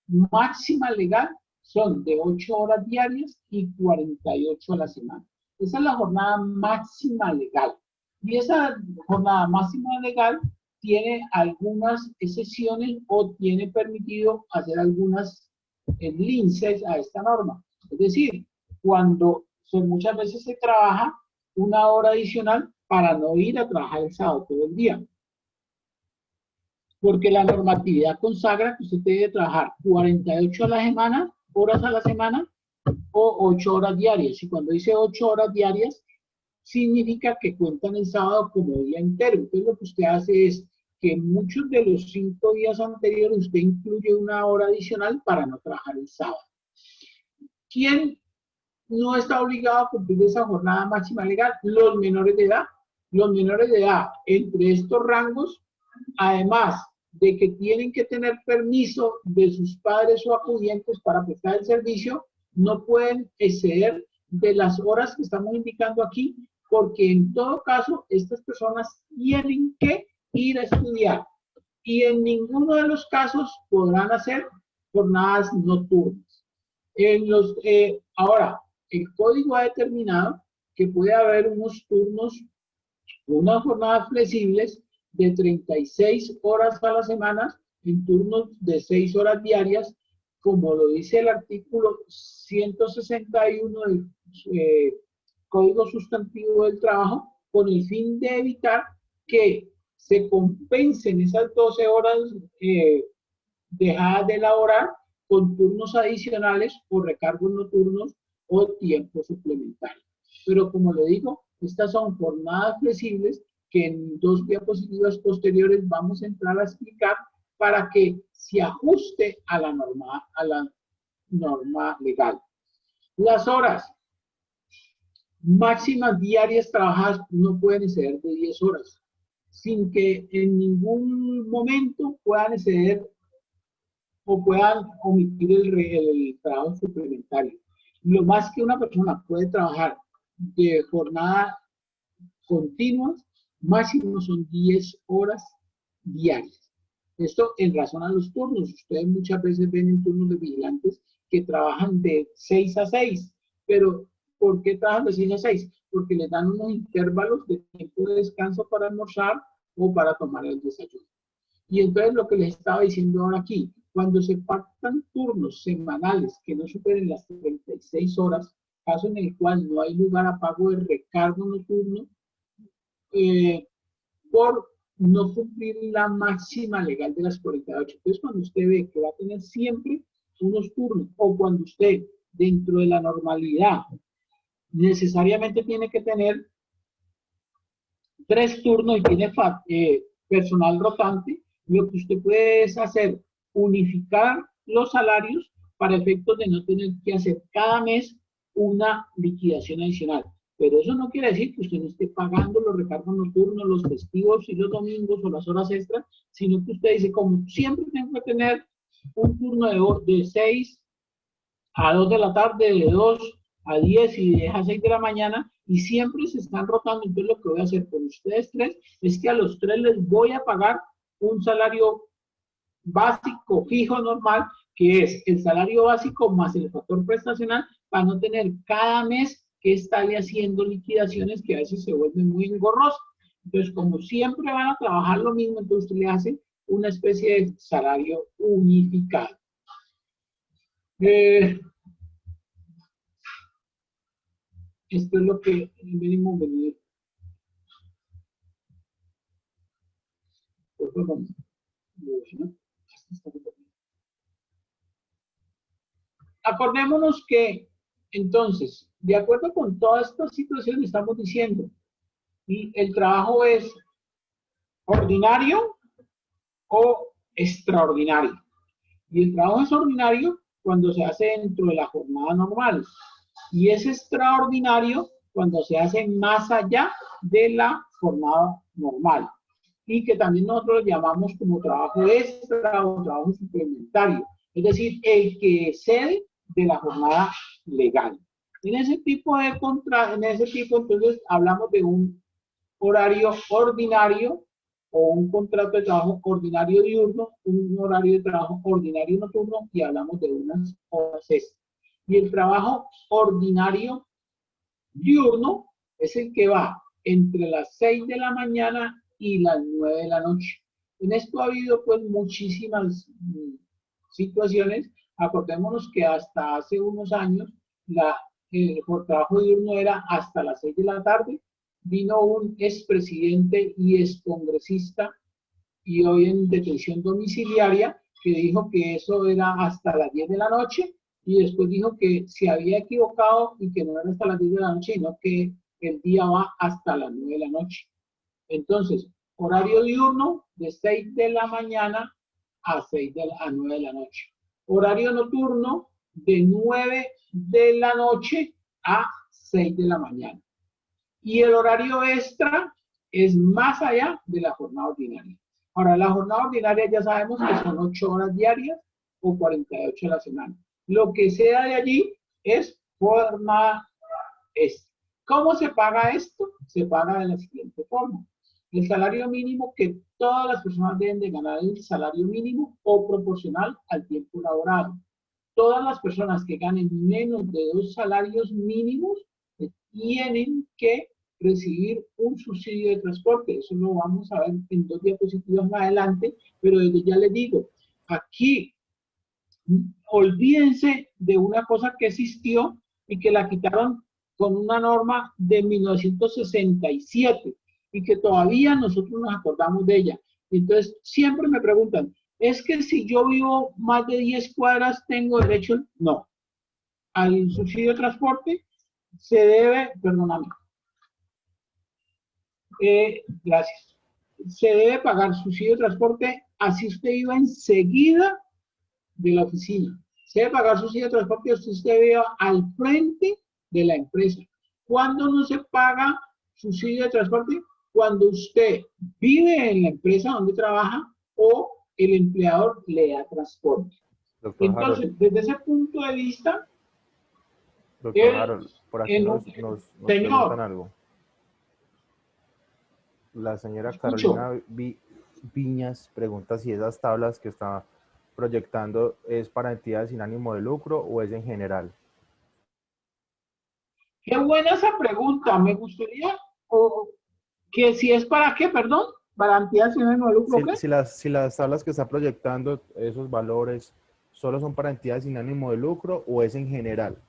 máxima legal son de 8 horas diarias y 48 a la semana. Esa es la jornada máxima legal. Y esa jornada máxima legal tiene algunas excepciones o tiene permitido hacer algunas linces a esta norma. Es decir, cuando muchas veces se trabaja una hora adicional para no ir a trabajar el sábado todo el día. Porque la normatividad consagra que usted debe trabajar 48 horas a la semana o 8 horas diarias. Y cuando dice 8 horas diarias, significa que cuentan el sábado como día entero. Entonces lo que usted hace es que en muchos de los 5 días anteriores usted incluye una hora adicional para no trabajar el sábado. ¿Quién no está obligado a cumplir esa jornada máxima legal? Los menores de edad. Los menores de edad entre estos rangos, además de que tienen que tener permiso de sus padres o acudientes para prestar el servicio, no pueden exceder de las horas que estamos indicando aquí, porque en todo caso estas personas tienen que ir a estudiar y en ninguno de los casos podrán hacer jornadas nocturnas. Ahora, el código ha determinado que puede haber unos turnos, unas jornadas flexibles de 36 horas a la semana en turnos de 6 horas diarias, como lo dice el artículo 161 del Código Sustantivo del Trabajo, con el fin de evitar que se compensen esas 12 horas dejadas de laborar con turnos adicionales o recargos nocturnos o tiempo suplementario. Pero como le digo, estas son jornadas flexibles que en 2 diapositivas posteriores vamos a entrar a explicar para que se ajuste a la norma legal. Las horas máximas diarias trabajadas no pueden exceder de 10 horas, sin que en ningún momento puedan exceder o puedan omitir el trabajo suplementario. Lo más que una persona puede trabajar de jornada continua, máximo son 10 horas diarias. Esto en razón a los turnos. Ustedes muchas veces ven en turnos de vigilantes que trabajan de 6 a 6, pero ¿por qué trabajan de 6 a 6? Porque les dan unos intervalos de tiempo de descanso para almorzar o para tomar el desayuno. Y entonces lo que les estaba diciendo ahora aquí, cuando se pactan turnos semanales que no superen las 36 horas, caso en el cual no hay lugar a pago de recargo nocturno, por no cumplir la máxima legal de las 48. Entonces, cuando usted ve que va a tener siempre unos turnos, o cuando usted, dentro de la normalidad, necesariamente tiene que tener 3 turnos y tiene personal rotante, lo que usted puede es hacer, unificar los salarios para efectos de no tener que hacer cada mes una liquidación adicional. Pero eso no quiere decir que usted no esté pagando los recargos nocturnos, los festivos y los domingos o las horas extras, sino que usted dice, como siempre tengo que tener un turno de 6 a 2 de la tarde, de 2 a 10 y de a 6 de la mañana, y siempre se están rotando. Entonces lo que voy a hacer con ustedes 3 es que a los 3 les voy a pagar un salario básico, fijo, normal, que es el salario básico más el factor prestacional, para no tener cada mes que estarle haciendo liquidaciones que a veces se vuelven muy engorrosas. Entonces, como siempre van a trabajar lo mismo, entonces usted le hace una especie de salario unificado. Esto es lo que el mínimo venir. Acordémonos que, entonces, de acuerdo con todas estas situaciones, estamos diciendo, y el trabajo es ordinario o extraordinario. Y el trabajo es ordinario cuando se hace dentro de la jornada normal. Y es extraordinario cuando se hace más allá de la jornada normal. Y que también nosotros lo llamamos como trabajo extra o trabajo suplementario. Es decir, el que excede de la jornada legal. En ese tipo, entonces, hablamos de un horario ordinario o un contrato de trabajo ordinario diurno, un horario de trabajo ordinario nocturno, y hablamos de unas horas extras. Y el trabajo ordinario diurno es el que va entre las 6 de la mañana y las 9 de la noche. En esto ha habido pues muchísimas situaciones. Acordémonos que hasta hace unos años el trabajo diurno era hasta las 6 de la tarde. Vino un expresidente y excongresista y hoy en detención domiciliaria que dijo que eso era hasta las 10 de la noche, y después dijo que se había equivocado y que no era hasta las 10 de la noche, sino que el día va hasta las 9 de la noche. Entonces, horario diurno de 6 de la mañana a 9 de la noche. Horario nocturno de 9 de la noche a 6 de la mañana. Y el horario extra es más allá de la jornada ordinaria. Ahora, la jornada ordinaria ya sabemos que son 8 horas diarias o 48 a la semana. Lo que sea de allí es jornada extra. ¿Cómo se paga esto? Se paga de la siguiente forma. El salario mínimo que todas las personas deben de ganar es el salario mínimo o proporcional al tiempo laborado. Todas las personas que ganen menos de 2 salarios mínimos tienen que recibir un subsidio de transporte. Eso lo vamos a ver en 2 diapositivas más adelante, pero desde ya les digo, aquí olvídense de una cosa que existió y que la quitaron con una norma de 1967 y que todavía nosotros nos acordamos de ella. Entonces, siempre me preguntan, ¿es que si yo vivo más de 10 cuadras tengo derecho? No. Al subsidio de transporte se debe, perdóname, gracias, se debe pagar subsidio de transporte así usted viva enseguida de la oficina. Se debe pagar subsidio de transporte si usted viva al frente de la empresa. ¿Cuándo no se paga subsidio de transporte? Cuando usted vive en la empresa donde trabaja o el empleador le da transporte. Doctor Entonces, Harold, desde ese punto de vista, doctor Harold, por aquí nos señor, preguntan algo. La señora escucho. Carolina Viñas pregunta si esas tablas que está proyectando es para entidades sin ánimo de lucro o es en general. Qué buena esa pregunta. Me gustaría que si es para qué, perdón, para entidades sin ánimo de lucro, ¿qué? Si las tablas que está proyectando, esos valores, ¿solo son para entidades sin ánimo de lucro o es en general?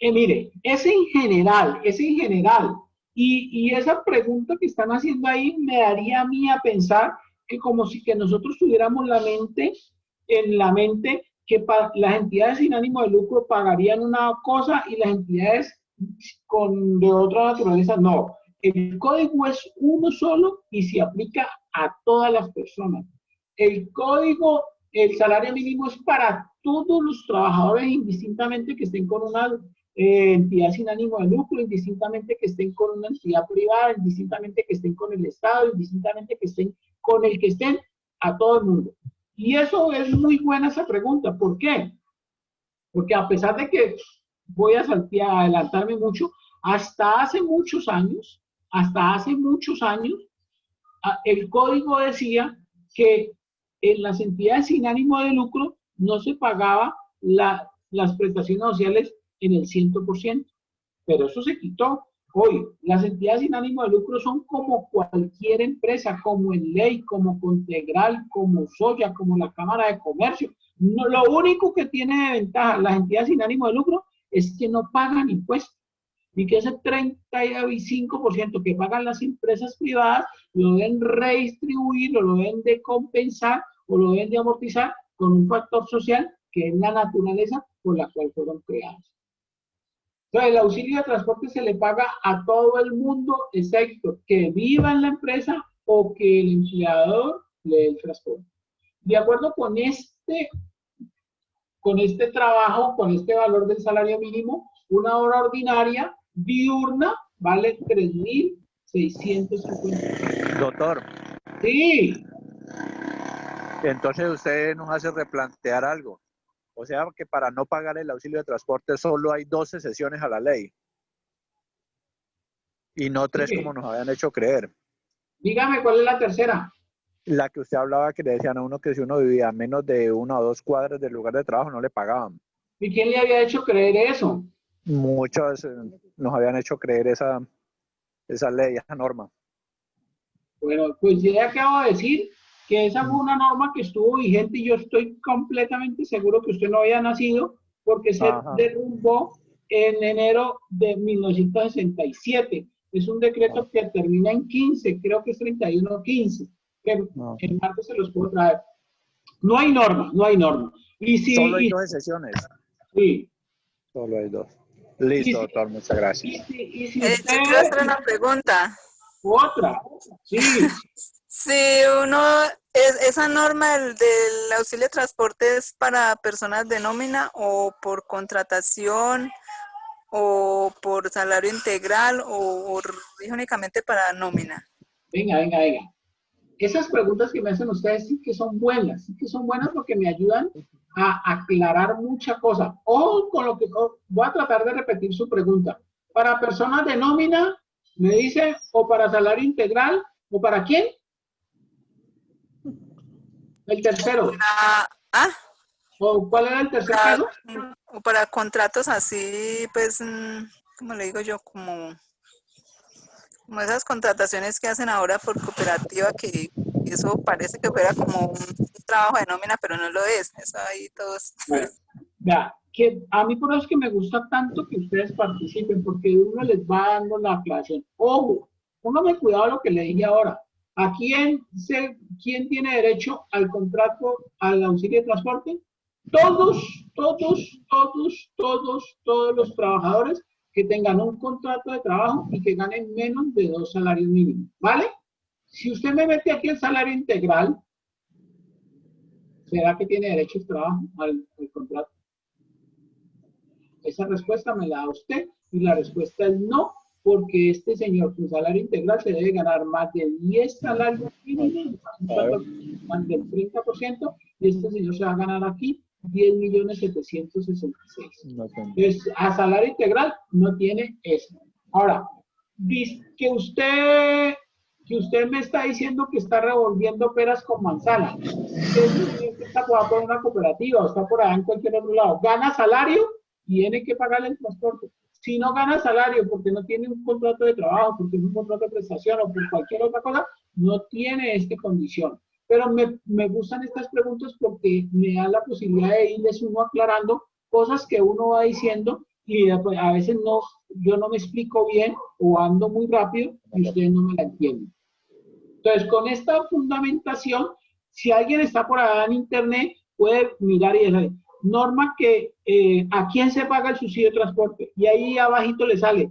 Mire, es en general, es en general. Y esa pregunta que están haciendo ahí me daría a mí a pensar que como si que nosotros tuviéramos en la mente que las entidades sin ánimo de lucro pagarían una cosa y las entidades de otra naturaleza no. El código es uno solo y se aplica a todas las personas. El código, el salario mínimo es para todos los trabajadores indistintamente que estén con una entidad sin ánimo de lucro, indistintamente que estén con una entidad privada, indistintamente que estén con el Estado, indistintamente que estén con el que estén, a todo el mundo. Y eso es muy buena esa pregunta. ¿Por qué? Porque a pesar de que voy a adelantarme mucho, hasta hace muchos años, el código decía que en las entidades sin ánimo de lucro no se pagaba las prestaciones sociales en el 100%, pero eso se quitó. Hoy, las entidades sin ánimo de lucro son como cualquier empresa, como en ley, como Contegral, como Soya, como la Cámara de Comercio. No, lo único que tiene de ventaja las entidades sin ánimo de lucro es que no pagan impuestos y que ese 35% que pagan las empresas privadas lo deben redistribuir o lo deben de compensar o lo deben de amortizar con un factor social que es la naturaleza por la cual fueron creados. Entonces, el auxilio de transporte se le paga a todo el mundo, excepto que viva en la empresa o que el empleador le dé el transporte. De acuerdo con este trabajo, con este valor del salario mínimo, una hora ordinaria diurna vale 3.650. Doctor. Sí. Entonces usted nos hace replantear algo. O sea que para no pagar el auxilio de transporte solo hay 12 sesiones a la ley. Y no 3 como nos habían hecho creer. Dígame, ¿cuál es la tercera? La que usted hablaba que le decían a uno que si uno vivía a menos de 1 o 2 cuadras del lugar de trabajo no le pagaban. ¿Y quién le había hecho creer eso? Muchos nos habían hecho creer esa ley, esa norma. Bueno, pues ya acabo de decir que esa fue una norma que estuvo vigente y yo estoy completamente seguro que usted no había nacido porque se derrumbó en enero de 1967. Es un decreto que termina en 15, creo que es 31-15, que en martes se los puedo traer. No hay norma, no hay norma. Y si, solo hay 2 sesiones. Sí. Solo hay 2. Listo, doctor, muchas gracias. Si yo quiero hacer una pregunta. Otra, sí. Si uno, esa norma del auxilio de transporte es para personas de nómina o por contratación o por salario integral o únicamente para nómina. Venga. Esas preguntas que me hacen ustedes sí que son buenas porque me ayudan a aclarar muchas cosas. Ojo con lo que voy a tratar de repetir su pregunta. Para personas de nómina, me dice, o para salario integral, o para quién. El tercero. ¿O cuál era el tercer caso? O para contratos así, pues, como le digo yo, como esas contrataciones que hacen ahora por cooperativa, que eso parece que fuera como un trabajo de nómina, pero no lo es. Eso ahí todos. Bueno, vea, que a mí por eso es que me gusta tanto que ustedes participen, porque uno les va dando la aclaración. Ojo, póngame cuidado lo que le dije ahora. ¿A quién tiene derecho al contrato, al auxilio de transporte? Todos los trabajadores que tengan un contrato de trabajo y que ganen menos de 2 salarios mínimos, ¿vale? Si usted me mete aquí el salario integral, ¿será que tiene derecho al trabajo, al contrato? Esa respuesta me la da usted y la respuesta es no, porque este señor con salario integral se debe ganar más de 10 salarios mínimos, más del 30%, y este señor se va a ganar aquí 10.766.000. Entonces, a salario integral no tiene eso. Ahora, que usted me está diciendo que está revolviendo peras con manzana. Usted está por una cooperativa o está por allá en cualquier otro lado. Gana salario, tiene que pagarle el transporte. Si no gana salario porque no tiene un contrato de trabajo, porque tiene un contrato de prestación o por cualquier otra cosa, no tiene esta condición. Pero me gustan estas preguntas porque me da la posibilidad de irles uno aclarando cosas que uno va diciendo y a veces yo no me explico bien o ando muy rápido y ustedes no me la entienden. Entonces, con esta fundamentación, si alguien está por allá en internet, puede mirar y decir, norma que a quién se paga el subsidio de transporte. Y ahí abajito le sale,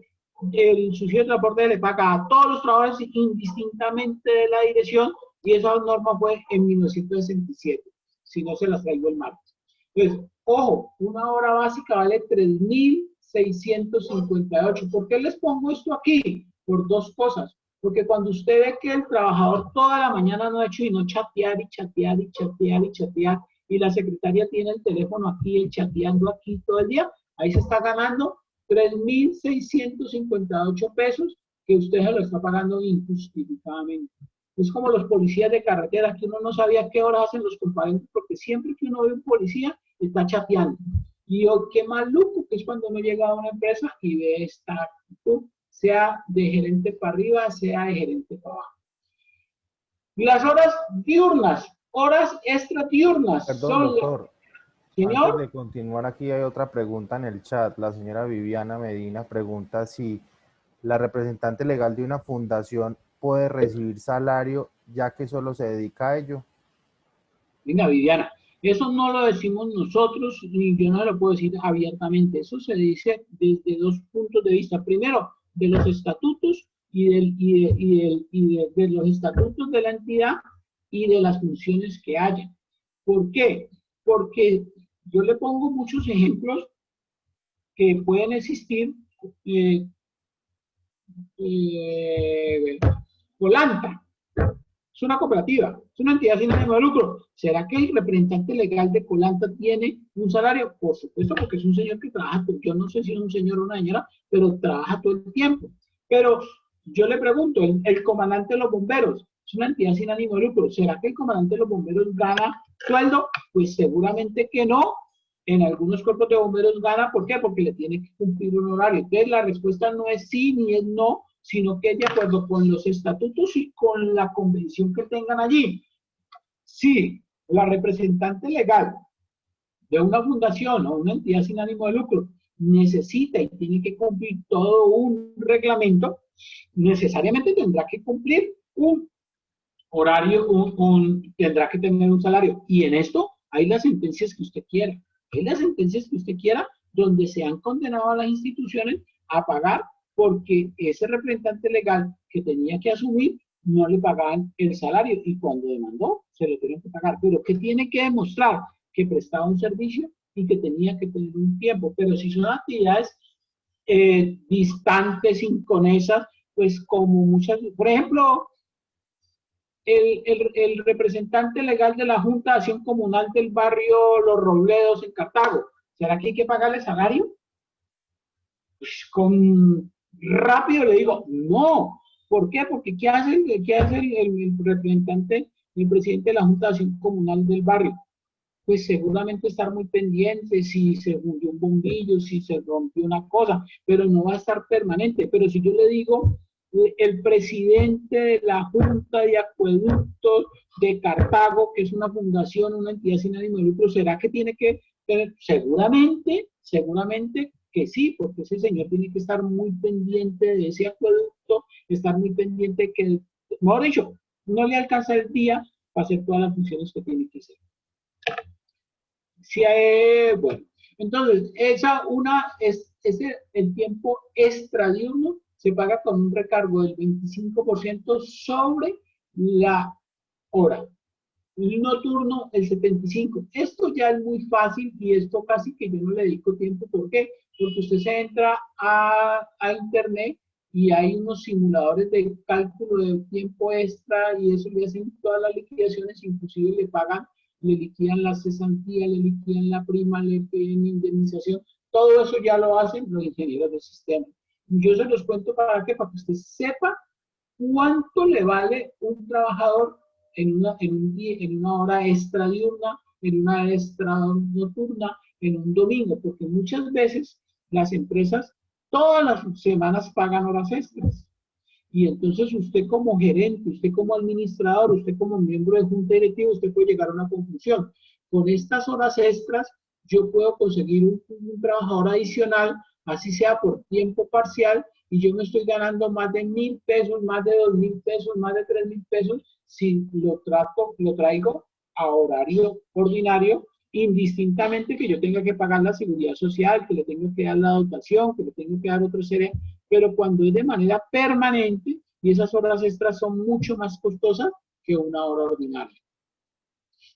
el subsidio de transporte le paga a todos los trabajadores indistintamente de la dirección, y esa norma fue en 1967, si no se las traigo el martes. Entonces, ojo, una hora básica vale 3.658. ¿Por qué les pongo esto aquí? Por dos cosas. Porque cuando usted ve que el trabajador toda la mañana no ha hecho y no chatear y chatear y chatear y chatear, y la secretaria tiene el teléfono aquí, el chateando aquí todo el día, ahí se está ganando 3.658 pesos que usted se lo está pagando injustificadamente. Es como los policías de carretera, que uno no sabía qué horas hacen los compañeros, porque siempre que uno ve un policía, está chateando. Y qué maluco que es cuando uno llega a una empresa y ve esta actitud, sea de gerente para arriba, sea de gerente para abajo. Las horas diurnas, horas extradiurnas. Perdón, doctor. Señor. Antes de continuar, aquí hay otra pregunta en el chat. La señora Viviana Medina pregunta si la representante legal de una fundación puede recibir salario ya que solo se dedica a ello. Venga, Viviana, eso no lo decimos nosotros, ni yo no lo puedo decir abiertamente. Eso se dice desde dos puntos de vista. Primero, de los estatutos de los estatutos de la entidad y de las funciones que haya. ¿Por qué? Porque yo le pongo muchos ejemplos que pueden existir. Colanta es una cooperativa, es una entidad sin ánimo de lucro. ¿Será que el representante legal de Colanta tiene un salario? Por supuesto, porque es un señor que trabaja, yo no sé si es un señor o una señora, pero trabaja todo el tiempo. Pero yo le pregunto, el comandante de los bomberos es una entidad sin ánimo de lucro. ¿Será que el comandante de los bomberos gana sueldo? Pues seguramente que no. En algunos cuerpos de bomberos gana, ¿por qué? Porque le tiene que cumplir un horario. Entonces la respuesta no es sí ni es no, sino que es de acuerdo con los estatutos y con la convención que tengan allí. Si la representante legal de una fundación o una entidad sin ánimo de lucro necesita y tiene que cumplir todo un reglamento, necesariamente tendrá que cumplir un horario, tendrá que tener un salario. Y en esto hay las sentencias que usted quiera. Hay las sentencias que usted quiera donde se han condenado a las instituciones a pagar porque ese representante legal que tenía que asumir no le pagaban el salario y cuando demandó se lo tenían que pagar. Pero ¿qué tiene que demostrar? Que prestaba un servicio y que tenía que tener un tiempo. Pero si son actividades distantes, inconexas, pues como muchas, por ejemplo, el representante legal de la Junta de Acción Comunal del barrio Los Robledos en Cartago, ¿será que hay que pagarle salario? Pues rápido le digo, no. ¿Por qué? Porque ¿qué hace el representante, el presidente de la Junta de Acción Comunal del barrio? pues seguramente estar muy pendiente si se fundió un bombillo, si se rompió una cosa, pero no va a estar permanente. Pero si yo le digo, el presidente de la Junta de Acueductos de Cartago, que es una fundación, una entidad sin ánimo de lucro, ¿será que tiene que tener? Seguramente que sí, porque ese señor tiene que estar muy pendiente de ese acueducto, estar muy pendiente que, mejor dicho, no le alcanza el día para hacer todas las funciones que tiene que hacer. Sí, bueno, entonces, el tiempo extradiurno se paga con un recargo del 25% sobre la hora. Y nocturno, el 75%. Esto ya es muy fácil y esto casi que yo no le dedico tiempo. ¿Por qué? Porque usted se entra a internet y hay unos simuladores de cálculo de tiempo extra y eso le hacen todas las liquidaciones, inclusive le pagan, le liquidan la cesantía, le liquidan la prima, le piden indemnización. Todo eso ya lo hacen los ingenieros del sistema. Yo se los cuento para que usted sepa cuánto le vale un trabajador en una hora extra diurna, en una extra nocturna, en un domingo, porque muchas veces las empresas todas las semanas pagan horas extras. Y entonces usted como gerente, usted como administrador, usted como miembro de junta directiva, usted puede llegar a una conclusión. Con estas horas extras, yo puedo conseguir un trabajador adicional, así sea por tiempo parcial, y yo me estoy ganando más de 1,000 pesos, más de 2,000 pesos, más de 3,000 pesos, si lo traigo a horario ordinario, indistintamente que yo tenga que pagar la seguridad social, que le tengo que dar la dotación, que le tengo que dar otro serie, pero cuando es de manera permanente, y esas horas extras son mucho más costosas que una hora ordinaria.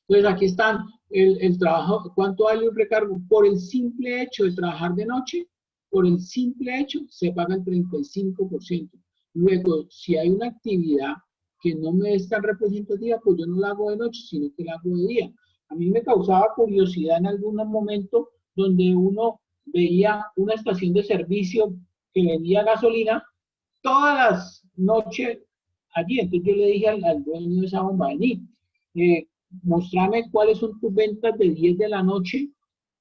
Entonces aquí están el trabajo, cuánto vale un recargo por el simple hecho de trabajar de noche. Por el simple hecho se paga el 35%. Luego, si hay una actividad que no me es tan representativa, pues yo no la hago de noche, sino que la hago de día. A mí me causaba curiosidad en algún momento donde uno veía una estación de servicio que vendía gasolina todas las noches allí. Entonces yo le dije al dueño de esa bomba, vení, mostrame cuáles son tus ventas de 10 de la noche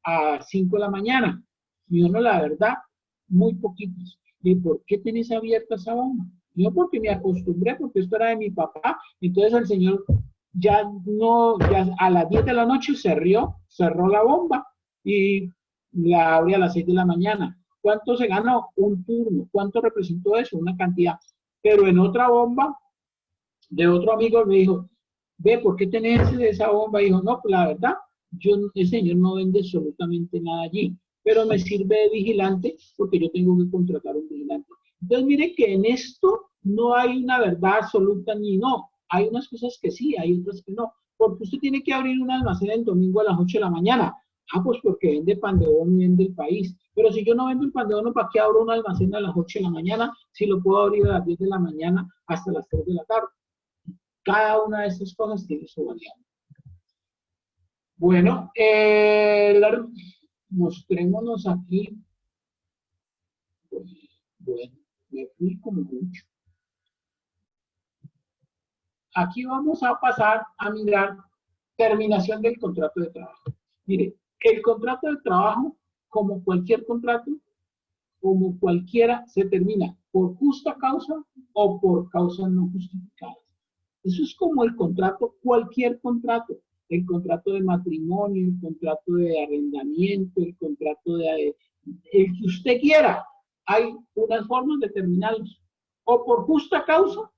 a 5 de la mañana. Y uno, la verdad, muy poquitos. ¿Y por qué tenés abierta esa bomba? No, porque me acostumbré, porque esto era de mi papá. Entonces el señor ya a las 10 de la noche cerró la bomba y la abre a las 6 de la mañana. ¿Cuánto se ganó? Un turno. ¿Cuánto representó eso? Una cantidad. Pero en otra bomba, de otro amigo me dijo, ve, ¿por qué tenés esa bomba? Y dijo, no, pues la verdad, el señor no vende absolutamente nada allí, pero me sirve de vigilante porque yo tengo que contratar un vigilante. Entonces, mire que en esto no hay una verdad absoluta ni no. Hay unas cosas que sí, hay otras que no. Porque usted tiene que abrir un almacén el domingo a las 8 de la mañana. Ah, pues porque vende pan de bono y vende el país. Pero si yo no vendo el pan de bono, ¿para qué abro un almacén a las 8 de la mañana si lo puedo abrir a las 10 de la mañana hasta las 3 de la tarde? Cada una de estas cosas tiene su variable. Bueno, mostrémonos aquí. Bueno, me fui como mucho. Aquí vamos a pasar a mirar terminación del contrato de trabajo. Mire, el contrato de trabajo, como cualquier contrato, como cualquiera, se termina por justa causa o por causas no justificadas. Eso es como el contrato, cualquier contrato. El contrato de matrimonio, el contrato de arrendamiento, el contrato el que usted quiera. Hay unas formas de terminarlos. O por justa causa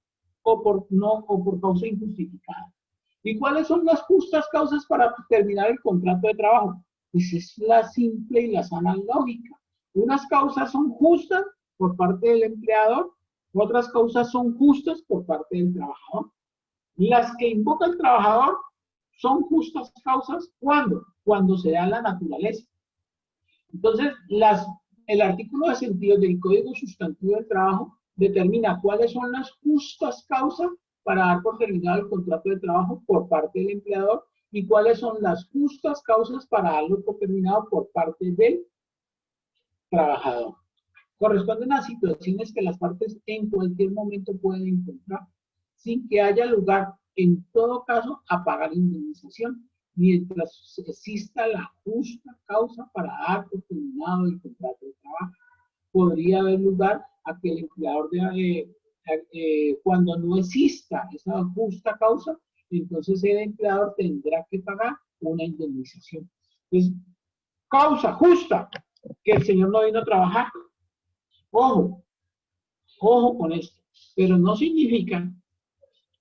o por causa injustificada. ¿Y cuáles son las justas causas para terminar el contrato de trabajo? Pues es la simple y la sana lógica. Unas causas son justas por parte del empleador, otras causas son justas por parte del trabajador. Las que invoca el trabajador son justas causas, ¿cuándo? Cuando se da la naturaleza. Entonces, el artículo de sentido del Código Sustantivo del Trabajo determina cuáles son las justas causas para dar por terminado el contrato de trabajo por parte del empleador y cuáles son las justas causas para darlo por terminado por parte del trabajador. Corresponden a situaciones que las partes en cualquier momento pueden encontrar sin que haya lugar, en todo caso, a pagar indemnización. mientras exista la justa causa para dar por terminado el contrato de trabajo. Podría haber lugar a que el empleador, cuando no exista esa justa causa, entonces el empleador tendrá que pagar una indemnización. Entonces, causa justa, que el señor no vino a trabajar. Ojo con esto. Pero no significa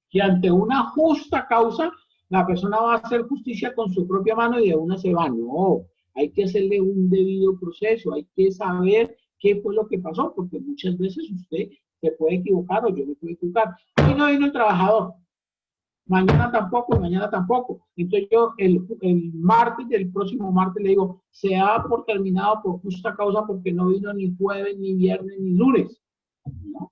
que ante una justa causa la persona va a hacer justicia con su propia mano y de una se va. No, hay que hacerle un debido proceso, hay que saber qué fue lo que pasó, porque muchas veces usted se puede equivocar o yo me puedo equivocar. Hoy no vino el trabajador, mañana tampoco, mañana tampoco. Entonces yo el martes, del próximo martes, le digo, se da por terminado por justa causa porque no vino ni jueves, ni viernes, ni lunes. ¿No?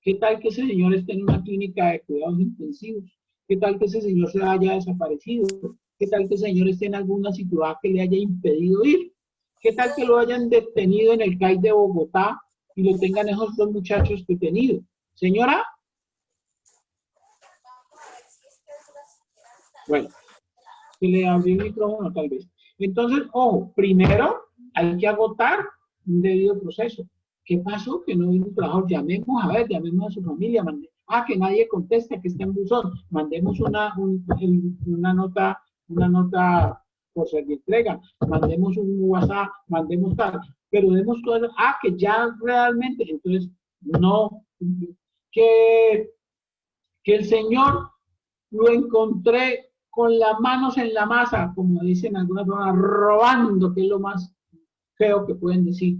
¿Qué tal que ese señor esté en una clínica de cuidados intensivos? ¿Qué tal que ese señor se haya desaparecido? ¿Qué tal que ese señor esté en alguna situación que le haya impedido ir? ¿Qué tal que lo hayan detenido en el CAI de Bogotá y lo tengan esos dos muchachos detenidos? Señora. Bueno, se le abrió el micrófono tal vez. Entonces, ojo, primero hay que agotar un debido proceso. ¿Qué pasó? Que no vino un trabajador. Llamemos a su familia. Que nadie contesta, que está en buzón. Mandemos una nota por ser de entrega. Mandemos un WhatsApp, mandemos tal. Pero demos todo eso. Que ya realmente, entonces, no. Que el señor lo encontré con las manos en la masa, como dicen algunas personas, robando, que es lo más feo que pueden decir.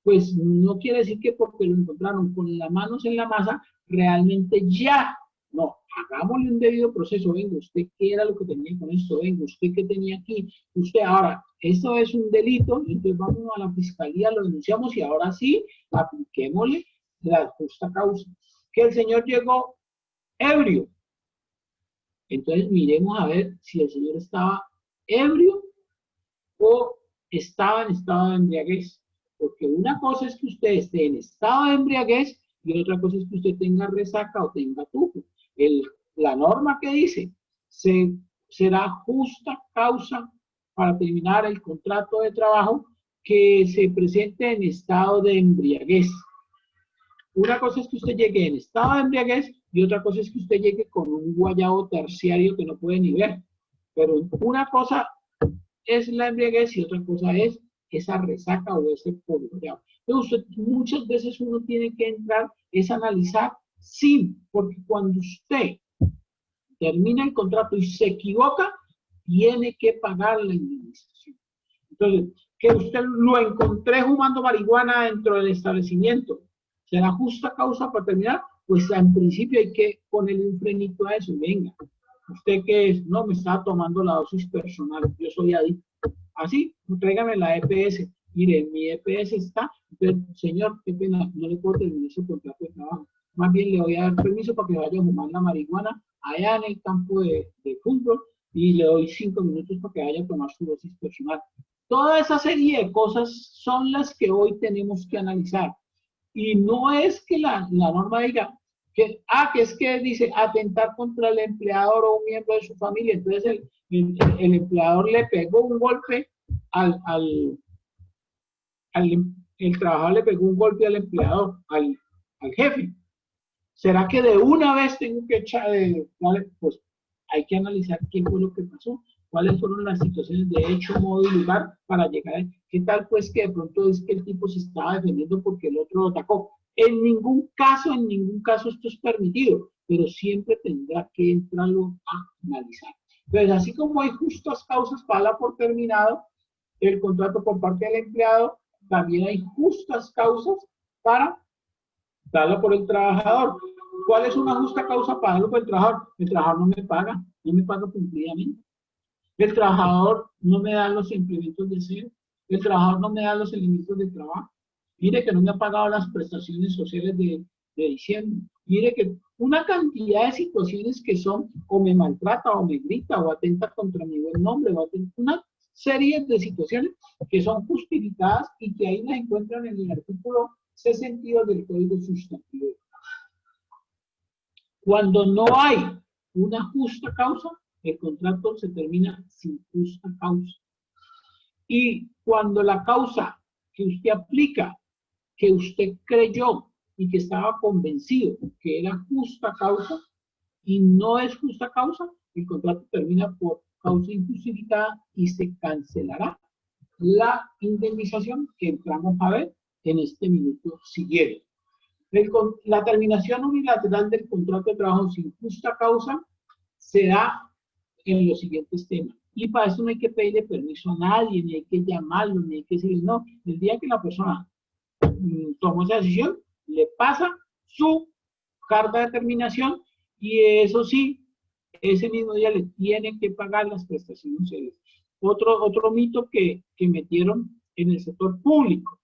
Pues no quiere decir que porque lo encontraron con las manos en la masa, realmente ya. No, hagámosle un debido proceso. Venga, usted qué era lo que tenía con esto, venga, usted qué tenía aquí, usted ahora, esto es un delito, entonces vamos a la fiscalía, lo denunciamos y ahora sí, apliquémosle la justa causa. Que el señor llegó ebrio. Entonces miremos a ver si el señor estaba ebrio o estaba en estado de embriaguez. Porque una cosa es que usted esté en estado de embriaguez y otra cosa es que usted tenga resaca o tenga tufo. La norma que dice, será justa causa para terminar el contrato de trabajo que se presente en estado de embriaguez. Una cosa es que usted llegue en estado de embriaguez y otra cosa es que usted llegue con un guayabo terciario que no puede ni ver. Pero una cosa es la embriaguez y otra cosa es esa resaca o ese polvoreado. Entonces, muchas veces uno tiene que entrar, es analizar, sí, porque cuando usted termina el contrato y se equivoca, tiene que pagar la indemnización. Entonces, que usted lo encontré fumando marihuana dentro del establecimiento, ¿será justa causa para terminar? Pues en principio hay que ponerle un frenito a eso. Venga, usted que es, no, me estaba tomando la dosis personal, yo soy adicto. Así, tráigame la EPS. Mire, mi EPS está, entonces, señor, qué pena, no le puedo terminar su contrato de trabajo. Más bien le voy a dar permiso para que vaya a fumar la marihuana allá en el campo de fútbol y le doy 5 minutos para que vaya a tomar su dosis personal. Toda esa serie de cosas son las que hoy tenemos que analizar. Y no es que la norma diga que es que dice atentar contra el empleador o un miembro de su familia. Entonces el empleador le pegó un golpe el trabajador le pegó un golpe al empleador, al jefe. ¿Será que de una vez tengo que echar? Pues hay que analizar qué fue lo que pasó, cuáles fueron las situaciones de hecho, modo y lugar para llegar a... ¿Qué tal pues que de pronto es que el tipo se estaba defendiendo porque el otro lo atacó? En ningún caso esto es permitido, pero siempre tendrá que entrarlo a analizar. Entonces, así como hay justas causas para dar por terminado el contrato por parte del empleado, también hay justas causas para darlo por el trabajador. ¿Cuál es una justa causa para darlo por el trabajador? El trabajador no me paga cumplidamente. El trabajador no me da los implementos de aseo. El trabajador no me da los elementos de trabajo. Mire que no me ha pagado las prestaciones sociales de diciembre. Mire que una cantidad de situaciones que son o me maltrata o me grita o atenta contra mi buen nombre o atenta, una serie de situaciones que son justificadas y que ahí las encuentran en el artículo 62 del Código Sustantivo. Cuando no hay una justa causa, el contrato se termina sin justa causa. Y cuando la causa que usted aplica, que usted creyó y que estaba convencido que era justa causa y no es justa causa, el contrato termina por causa injustificada y se cancelará la indemnización que entramos a ver en este minuto siguiente. La terminación unilateral del contrato de trabajo sin justa causa se da en los siguientes temas. Y para eso no hay que pedirle permiso a nadie, ni hay que llamarlo, ni hay que decirle no. El día que la persona tomó esa decisión, le pasa su carta de terminación y eso sí, ese mismo día le tienen que pagar las prestaciones sociales. Otro mito que metieron en el sector público.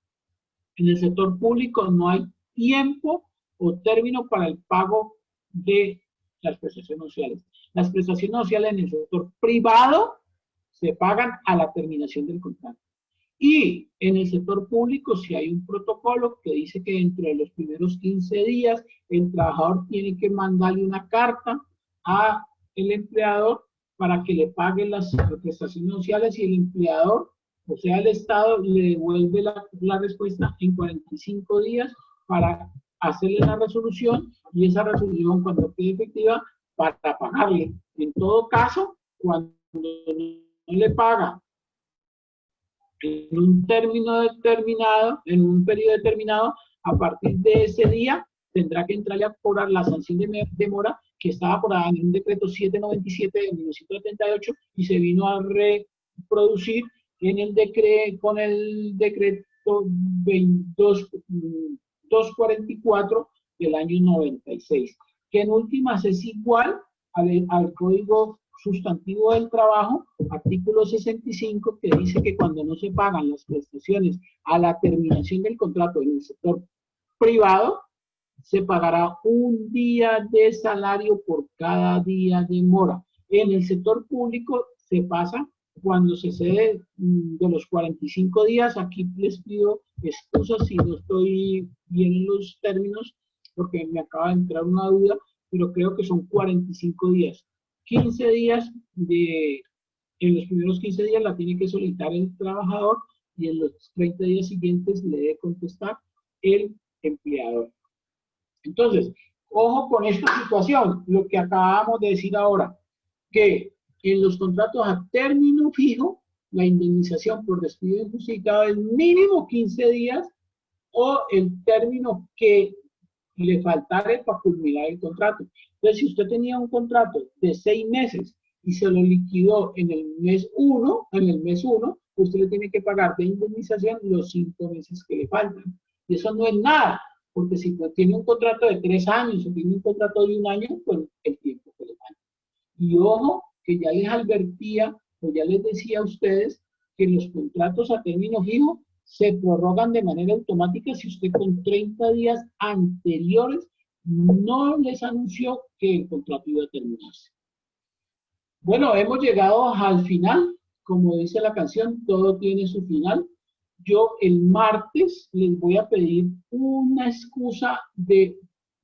En el sector público no hay tiempo o término para el pago de las prestaciones sociales. Las prestaciones sociales en el sector privado se pagan a la terminación del contrato. Y en el sector público si hay un protocolo que dice que dentro de los primeros 15 días el trabajador tiene que mandarle una carta al empleador para que le pague las prestaciones sociales y el empleador, o sea el Estado, le devuelve la respuesta en 45 días para hacerle la resolución y esa resolución cuando quede efectiva para pagarle. En todo caso, cuando no le paga en un término determinado, en un periodo determinado, a partir de ese día tendrá que entrarle a cobrar la sanción de demora que estaba aprobada en un decreto 797 de 1978 y se vino a reproducir en el con el decreto 244 del año 96, que en últimas es igual al Código Sustantivo del Trabajo, artículo 65, que dice que cuando no se pagan las prestaciones a la terminación del contrato en el sector privado, se pagará un día de salario por cada día de mora. En el sector público se pasa cuando se cede de los 45 días. Aquí les pido excusas si no estoy bien en los términos, porque me acaba de entrar una duda, pero creo que son 45 días. 15 días en los primeros 15 días la tiene que solicitar el trabajador y en los 30 días siguientes le debe contestar el empleador. Entonces, ojo con esta situación, lo que acabamos de decir ahora, que en los contratos a término fijo, la indemnización por despido injustificado es mínimo 15 días o el término que le faltare para culminar el contrato. Entonces, si usted tenía un contrato de 6 meses y se lo liquidó en el mes 1, usted le tiene que pagar de indemnización los 5 meses que le faltan. Y eso no es nada, porque si tiene un contrato de 3 años o tiene un contrato de 1 año, pues el tiempo que le falta. Y ojo, que ya les advertía o ya les decía a ustedes que los contratos a término fijo se prorrogan de manera automática si usted con 30 días anteriores no les anunció que el contrato iba a terminarse. Bueno, hemos llegado al final. Como dice la canción, todo tiene su final. Yo el martes les voy a pedir una excusa de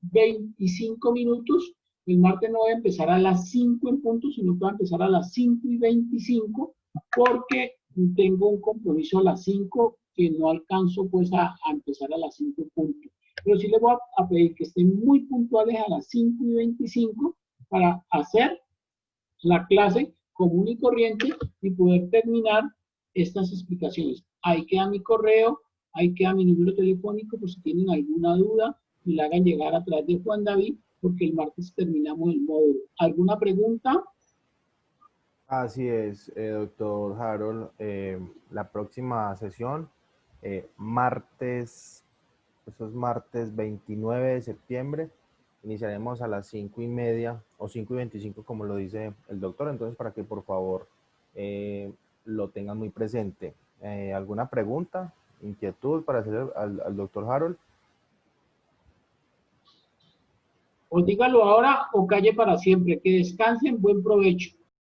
25 minutos. El martes no voy a empezar a las 5 en punto, sino que voy a empezar a las 5:25 porque tengo un compromiso a las 5 que no alcanzo pues a empezar a las 5 en punto. Pero sí les voy a pedir que estén muy puntuales a las 5:25 para hacer la clase común y corriente y poder terminar estas explicaciones. Ahí queda mi correo, ahí queda mi número telefónico por si tienen alguna duda y la hagan llegar a través de Juan David, porque el martes terminamos el módulo. ¿Alguna pregunta? Así es, doctor Harold. La próxima sesión, martes, eso es martes 29 de septiembre, iniciaremos a las 5:30 o 5:25 como lo dice el doctor, entonces para que por favor lo tengan muy presente. ¿Alguna pregunta, inquietud para hacer al doctor Harold? O dígalo ahora o calle para siempre. Que descansen, buen provecho.